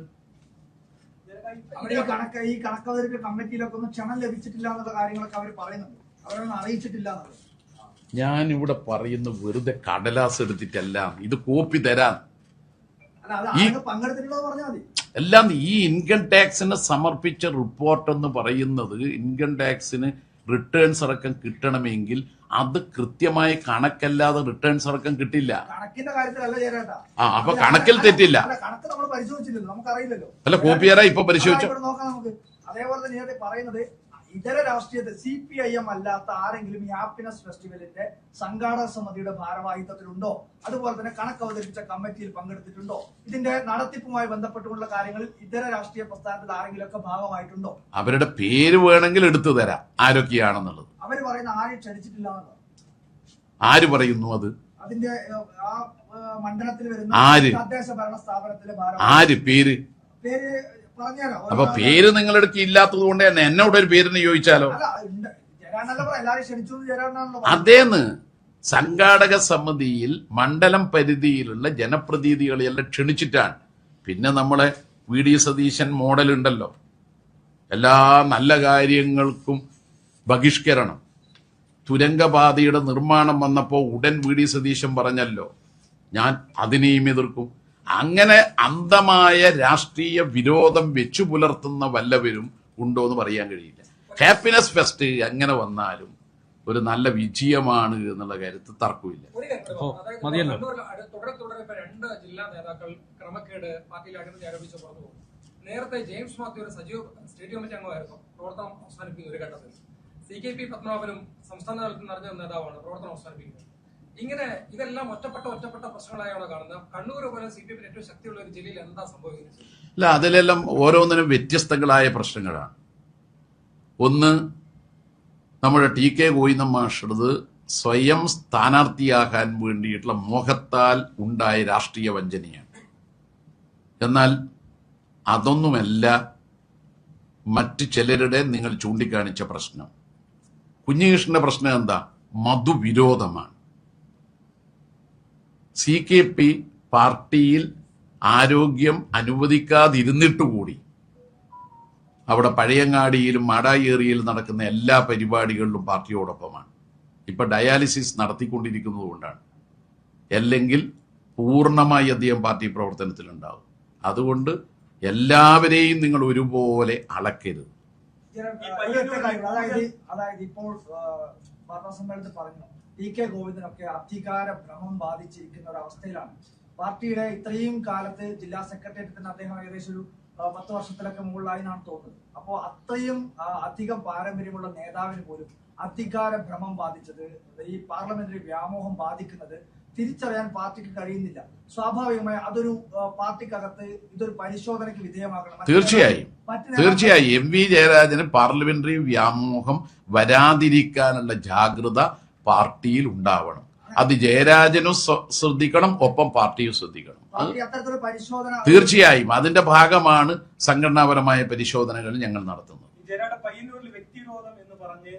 അവിടെ ഈ കണക്ക് അവതരിപ്പിച്ച കമ്മിറ്റിയിലൊക്കെ ഒന്നും ക്ഷണം ലഭിച്ചിട്ടില്ല എന്നുള്ള കാര്യങ്ങളൊക്കെ അവർ പറയുന്നുണ്ട്. അവരൊന്നും അറിയിച്ചിട്ടില്ല എന്നുള്ളത്. ഞാൻ ഇവിടെ പറയുന്ന വെറുതെ കടലാസ് എടുത്തിട്ടല്ല, ഇത് കോപ്പി തരാൻ. അല്ല, അത് ആരും പങ്കെടുത്തിട്ടുണ്ടോ പറഞ്ഞാൽ മതി. എല്ലാം ഈ ഇൻകം ടാക്സിന് സമർപ്പിച്ച റിപ്പോർട്ട് എന്ന് പറയുന്നത് ഇൻകം ടാക്സിന് റിട്ടേൺസ് അടക്കം കിട്ടണമെങ്കിൽ അത് കൃത്യമായി കണക്കല്ലാതെ റിട്ടേൺസ് അടക്കം കിട്ടില്ല. കണക്കിന്റെ കാര്യത്തിലല്ല ചേരാട്ടാ. അപ്പൊ കണക്കിൽ തെറ്റില്ല. കണക്ക് നമ്മൾ പരിശോധിച്ചില്ലല്ലോ, നമുക്കറിയില്ലല്ലോ. അല്ല, കോപ്പിയാരാ ഇപ്പൊ പരിശോധിച്ചു നോക്കാം നമുക്ക്. അതേപോലെ തന്നെ നേരത്തെ പറയുന്നത് ഇതര രാഷ്ട്രീയത്തെ CPIM അല്ലാത്ത ആരെങ്കിലും ഈ ഹാപ്പിനെസ് ഫെസ്റ്റിവലിന്റെ സംഘാടക സമിതിയുടെ ഭാരവാഹിത്വത്തിലുണ്ടോ? അതുപോലെ തന്നെ കണക്ക് അവതരിപ്പിച്ച കമ്മിറ്റിയിൽ പങ്കെടുത്തിട്ടുണ്ടോ? ഇതിന്റെ നടത്തിപ്പുമായി ബന്ധപ്പെട്ടുള്ള കാര്യങ്ങളിൽ ഇതര രാഷ്ട്രീയ പ്രസ്ഥാനത്തിൽ ആരെങ്കിലും ഒക്കെ ഭാഗമായിട്ടുണ്ടോ? അവരുടെ പേര് വേണമെങ്കിൽ എടുത്തു തരാം ആരൊക്കെയാണെന്നുള്ളത്. അവര് പറയുന്ന ആരും ക്ഷണിച്ചിട്ടില്ല എന്നുള്ളത്. ആര് പറയുന്നു അത്? അതിന്റെ ആ മണ്ഡലത്തിൽ വരുന്ന ആര്? തദ്ദേശ ഭരണ സ്ഥാപനത്തിലെ ആര്? പേര് പറഞ്ഞാലോ? അപ്പൊ പേര് നിങ്ങളെടുത്ത് ഇല്ലാത്തത് കൊണ്ട് തന്നെ എന്നോട് ഒരു പേരിന് ചോദിച്ചാലോ? എല്ലാരും ക്ഷണിച്ചു ചേരാനാണല്ലോ. അതേന്ന് സംഘാടക സമിതിയിൽ മണ്ഡലം പരിധിയിലുള്ള ജനപ്രതിനിധികളെല്ലാം ക്ഷണിച്ചിട്ടാണ്. പിന്നെ നമ്മളെ VD സതീശൻ മോഡൽ ഉണ്ടല്ലോ, എല്ലാ നല്ല കാര്യങ്ങൾക്കും ബഹിഷ്കരണം. തുരങ്കപാതയുടെ നിർമ്മാണം വന്നപ്പോൾ ഉടൻ VD സതീശൻ പറഞ്ഞല്ലോ, ഞാൻ അതിനെയും എതിർക്കും. അങ്ങനെ അന്ധമായ രാഷ്ട്രീയ വിരോധം വെച്ചു പുലർത്തുന്ന വല്ലവരും ഉണ്ടോ എന്ന് പറയാൻ കഴിയില്ല. ഹാപ്പിനെസ് ഫെസ്റ്റ് എങ്ങനെ വന്നാലും ഒരു നല്ല വിജയമാണ് എന്നുള്ള കാര്യത്തിൽ തർക്കമില്ല. ഒരു കാര്യം അതായത് മതിയല്ലോ. തുടരെ ഇപ്പൊ 2 ജില്ലാ നേതാക്കൾ ക്രമക്കേട് പാർട്ടിയിൽ അഴിമതി ആരോപിച്ച് പുറത്തു പോകും. നേരത്തെ ജെയിംസ് മാത്യു ഒരു സജീവ സ്റ്റേറ്റ് കമ്മിറ്റി അംഗമായിരുന്നു, പ്രവർത്തനം അവസാനിപ്പിക്കുന്ന ഒരു ഘട്ടത്തിൽ. CKP പത്മനാഭനും സംസ്ഥാന തലത്തിൽ നിറഞ്ഞ നേതാവാണ്, പ്രവർത്തനം അവസാനിപ്പിക്കുന്നത്. ഇങ്ങനെ ഇതെല്ലാം ഒറ്റപ്പെട്ട പ്രശ്നങ്ങളായാണ് കാണുന്നത്. കണ്ണൂർ പോലെ CPM ഏറ്റവും ശക്തിയുള്ള ഒരു ജില്ലയിൽ എന്താ സംഭവിക്കുന്നത്? അല്ല, അതിലെല്ലാം ഓരോന്നിനും വ്യത്യസ്തങ്ങളായ പ്രശ്നങ്ങളാണ്. ഒന്ന്, നമ്മുടെ TK ഗോവിന്ദൻ മാഷുടേത് സ്വയം സ്ഥാനാർത്ഥിയാകാൻ വേണ്ടിയിട്ടുള്ള മോഹത്താൽ ഉണ്ടായ രാഷ്ട്രീയ വഞ്ചനയാണ്. എന്നാൽ അതൊന്നുമല്ല മറ്റ് ചിലരുടെ നിങ്ങൾ ചൂണ്ടിക്കാണിച്ച പ്രശ്നം. കുഞ്ഞികൃഷ്ണന്റെ പ്രശ്നം എന്താ? മധുവിരോധമാണ്. CKP പാർട്ടിയിൽ ആരോഗ്യം അനുവദിക്കാതിരുന്നിട്ടുകൂടി അവിടെ പഴയങ്ങാടിയിലും മാടായേറിയിലും നടക്കുന്ന എല്ലാ പരിപാടികളിലും പാർട്ടിയോടൊപ്പമാണ്. ഇപ്പൊ ഡയാലിസിസ് നടത്തിക്കൊണ്ടിരിക്കുന്നത് കൊണ്ടാണ്. അല്ലെങ്കിൽ പൂർണ്ണമായി അദ്ദേഹം പാർട്ടി പ്രവർത്തനത്തിലുണ്ടാവും. അതുകൊണ്ട് എല്ലാവരെയും നിങ്ങൾ ഒരുപോലെ അളക്കരുത്. അതായത് ഇപ്പോൾ വാർത്താസമ്മേളനത്തിൽ പറഞ്ഞു TK ഗോവിന്ദനൊക്കെ അധികാര ഭ്രമം ബാധിച്ചിരിക്കുന്ന ഒരു അവസ്ഥയിലാണ്. പാർട്ടിയുടെ ഇത്രയും കാലത്ത് ജില്ലാ സെക്രട്ടേറിയറ്റിന് അദ്ദേഹം ഏകദേശം ഒരു 10 വർഷത്തിലൊക്കെ മുകളിലായി എന്നാണ് തോന്നുന്നത്. അപ്പോൾ അത്രയും അധികം പാരമ്പര്യമുള്ള നേതാവിന് പോലും അധികാര ഭ്രമം ബാധിച്ചത്, ഈ പാർലമെന്ററി വ്യാമോഹം ബാധിക്കുന്നത് തിരിച്ചറിയാൻ പാർട്ടിക്ക് കഴിയുന്നില്ല. സ്വാഭാവികമായി അതൊരു പാർട്ടിക്കകത്ത് ഇതൊരു പരിശോധനയ്ക്ക് വിധേയമാക്കണം. തീർച്ചയായും MV ജയരാജന് പാർലമെന്ററി വ്യാമോഹം വരാതിരിക്കാനുള്ള ജാഗ്രത പാർട്ടിയിൽ ഉണ്ടാവണം. അത് ജയരാജനും ശ്രദ്ധിക്കണം, ഒപ്പം പാർട്ടിയും ശ്രദ്ധിക്കണം. തീർച്ചയായും അതിന്റെ ഭാഗമാണ് സംഘടനാപരമായ പരിശോധനകൾ ഞങ്ങൾ നടത്തുന്നത്. പയ്യന്നൂരിൽ വ്യക്തിവിരോധം എന്ന് പറഞ്ഞ്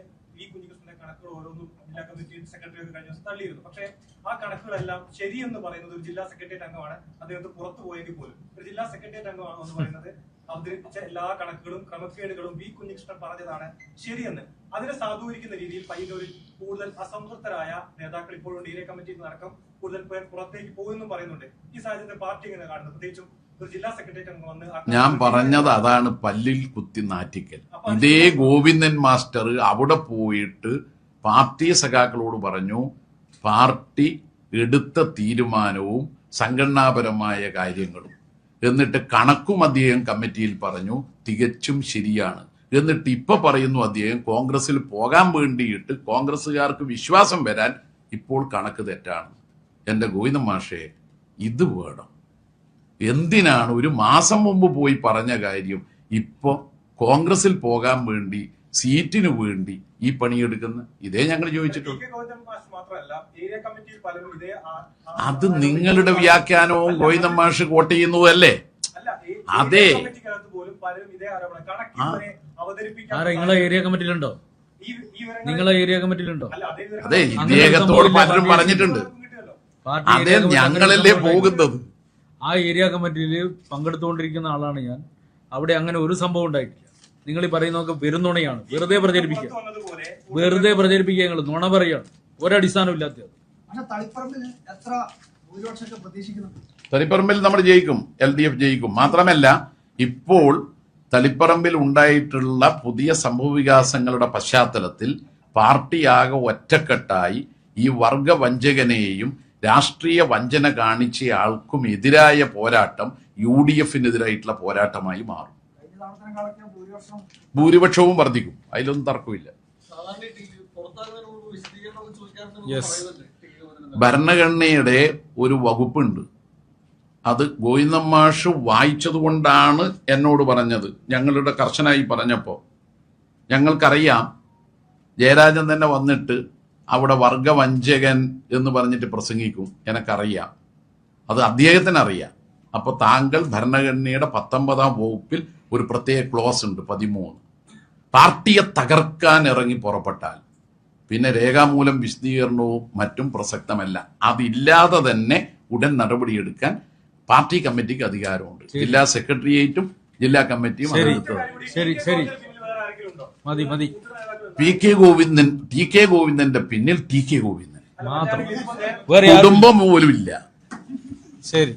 കുഞ്ഞികൃഷ്ണന്റെ കണക്കുകൾ ഓരോന്നും ജില്ലാ കമ്മിറ്റി സെക്രട്ടറി കഴിഞ്ഞ ദിവസം തള്ളിയിരുന്നു. പക്ഷേ ആ കണക്കുകളെല്ലാം ശരിയെന്ന് പറയുന്നത് ഒരു ജില്ലാ സെക്രട്ടേറിയറ്റ് അംഗമാണ്. അദ്ദേഹത്തെ പുറത്തു പോയെങ്കിൽ പോലും ഒരു ജില്ലാ സെക്രട്ടേറിയറ്റ് അംഗമാണ് എന്ന് പറയുന്നത് അവതരിപ്പിച്ച എല്ലാ കണക്കുകളും ക്രമക്കേടുകളും കുഞ്ഞികൃഷ്ണൻ പറഞ്ഞതാണ് ശരിയെന്ന്. അതിനെ സാധൂകരിക്കുന്ന രീതിയിൽ പയ്യന്നൂരിൽ കൂടുതൽ അസംതൃപ്തരായ നേതാക്കൾ ഇപ്പോഴുണ്ട്. ഏരിയ കമ്മിറ്റിയിൽ നടക്കം കൂടുതൽ പേർ പുറത്തേക്ക് പോകുമെന്നും പറയുന്നുണ്ട്. ഈ സാഹചര്യത്തിൽ പാർട്ടി എങ്ങനെ കാണുന്നത്? പ്രത്യേകിച്ചും ഒരു ജില്ലാ സെക്രട്ടേറിയറ്റ് അംഗം വന്ന് ഞാൻ പറഞ്ഞത് അതാണ്, പല്ലിൽ കുത്തി നാറ്റിക്കൽ. ഇതേ ഗോവിന്ദൻ മാസ്റ്റർ അവിടെ പോയിട്ട് പാർട്ടി സഖാക്കളോട് പറഞ്ഞു, പാർട്ടി എടുത്ത തീരുമാനവും സംഘടനാപരമായ കാര്യങ്ങളും, എന്നിട്ട് കണക്കും അദ്ദേഹം കമ്മിറ്റിയിൽ പറഞ്ഞു തികച്ചും ശരിയാണ്. എന്നിട്ട് ഇപ്പൊ പറയുന്നു അദ്ദേഹം കോൺഗ്രസിൽ പോകാൻ വേണ്ടിയിട്ട് കോൺഗ്രസുകാർക്ക് വിശ്വാസം വരാൻ ഇപ്പോൾ കണക്ക് തെറ്റാണ്. എന്റെ ഗോവിന്ദൻ മാഷേ, ഇത് വേണം. എന്തിനാണ് ഒരു മാസം മുമ്പ് പോയി പറഞ്ഞ കാര്യം ഇപ്പൊ കോൺഗ്രസിൽ പോകാൻ വേണ്ടി സീറ്റിന് വേണ്ടി ഈ പണിയെടുക്കുന്ന? ഇതേ ഞങ്ങൾ ചോദിച്ചിട്ടുള്ളൂ. അത് നിങ്ങളുടെ വ്യാഖ്യാനവും ഗോവിന്ദൻ മാഷ് കോട്ട് ചെയ്യുന്നതല്ലേ? അതെ. നിങ്ങളെ ഏരിയ കമ്മിറ്റിയിലുണ്ടോ? നിങ്ങളെ ഏരിയ കമ്മിറ്റിയിലുണ്ടോ? അതെ, ഇദ്ദേഹത്തോട് പലരും പറഞ്ഞിട്ടുണ്ട്. അതെ, ഞങ്ങളല്ലേ പോകുന്നത്. ആ ഏരിയ കമ്മിറ്റിയിൽ പങ്കെടുത്തുകൊണ്ടിരിക്കുന്ന ആളാണ് ഞാൻ. അവിടെ അങ്ങനെ ഒരു സംഭവം ഉണ്ടായിട്ടില്ല. നിങ്ങൾ ഈ പറയുന്നതൊക്കെ വെറുന്നുണയാണ്, വെറുതെ പ്രചരിപ്പിക്കുക. നിങ്ങൾ നുണ പറയാണ്, ഒരടിസ്ഥാനം ഇല്ലാത്തത്. തളിപ്പറമ്പിൽ നമ്മൾ ജയിക്കും, LDF ജയിക്കും. മാത്രമല്ല, ഇപ്പോൾ തളിപ്പറമ്പിൽ ഉണ്ടായിട്ടുള്ള പുതിയ സംഭവവികാസങ്ങളുടെ പശ്ചാത്തലത്തിൽ പാർട്ടിയാകെ ഒറ്റക്കെട്ടായി ഈ വർഗവഞ്ചകനെയും രാഷ്ട്രീയ വഞ്ചന കാണിച്ച ആൾക്കും എതിരായ പോരാട്ടം UDF-നെതിരായിട്ടുള്ള പോരാട്ടമായി മാറും. ഭൂരിപക്ഷവും വർദ്ധിക്കും, അതിലൊന്നും തർക്കമില്ല. ഭരണഘടനയുടെ ഒരു വകുപ്പുണ്ട്, അത് ഗോവിന്ദൻ മാഷ് വായിച്ചതുകൊണ്ടാണ് എന്നോട് പറഞ്ഞത്. ഞങ്ങളുടെ കർശനായി പറഞ്ഞപ്പോ ഞങ്ങൾക്കറിയാം, ജയരാജൻ തന്നെ വന്നിട്ട് അവിടെ വർഗവഞ്ചകൻ എന്ന് പറഞ്ഞിട്ട് പ്രസംഗിക്കും, എനക്കറിയാം, അത് അദ്ദേഹത്തിന് അറിയാം. അപ്പൊ താങ്കൾ ഭരണഘടനയുടെ 19-ാം വകുപ്പിൽ ഒരു പ്രത്യേക ക്ലോസ് ഉണ്ട്, 13. പാർട്ടിയെ തകർക്കാൻ ഇറങ്ങി പുറപ്പെട്ടാൽ പിന്നെ രേഖാമൂലം വിശദീകരണവും മറ്റും പ്രസക്തമല്ല. അതില്ലാതെ തന്നെ ഉടൻ നടപടിയെടുക്കാൻ പാർട്ടി കമ്മിറ്റിക്ക് അധികാരമുണ്ട്. ജില്ലാ സെക്രട്ടേറിയറ്റും ജില്ലാ കമ്മിറ്റിയും മതി. TK ഗോവിന്ദന്റെ പിന്നിൽ TK ഗോവിന്ദൻ മാത്രം, കുടുംബം പോലും ഇല്ല. ശരി.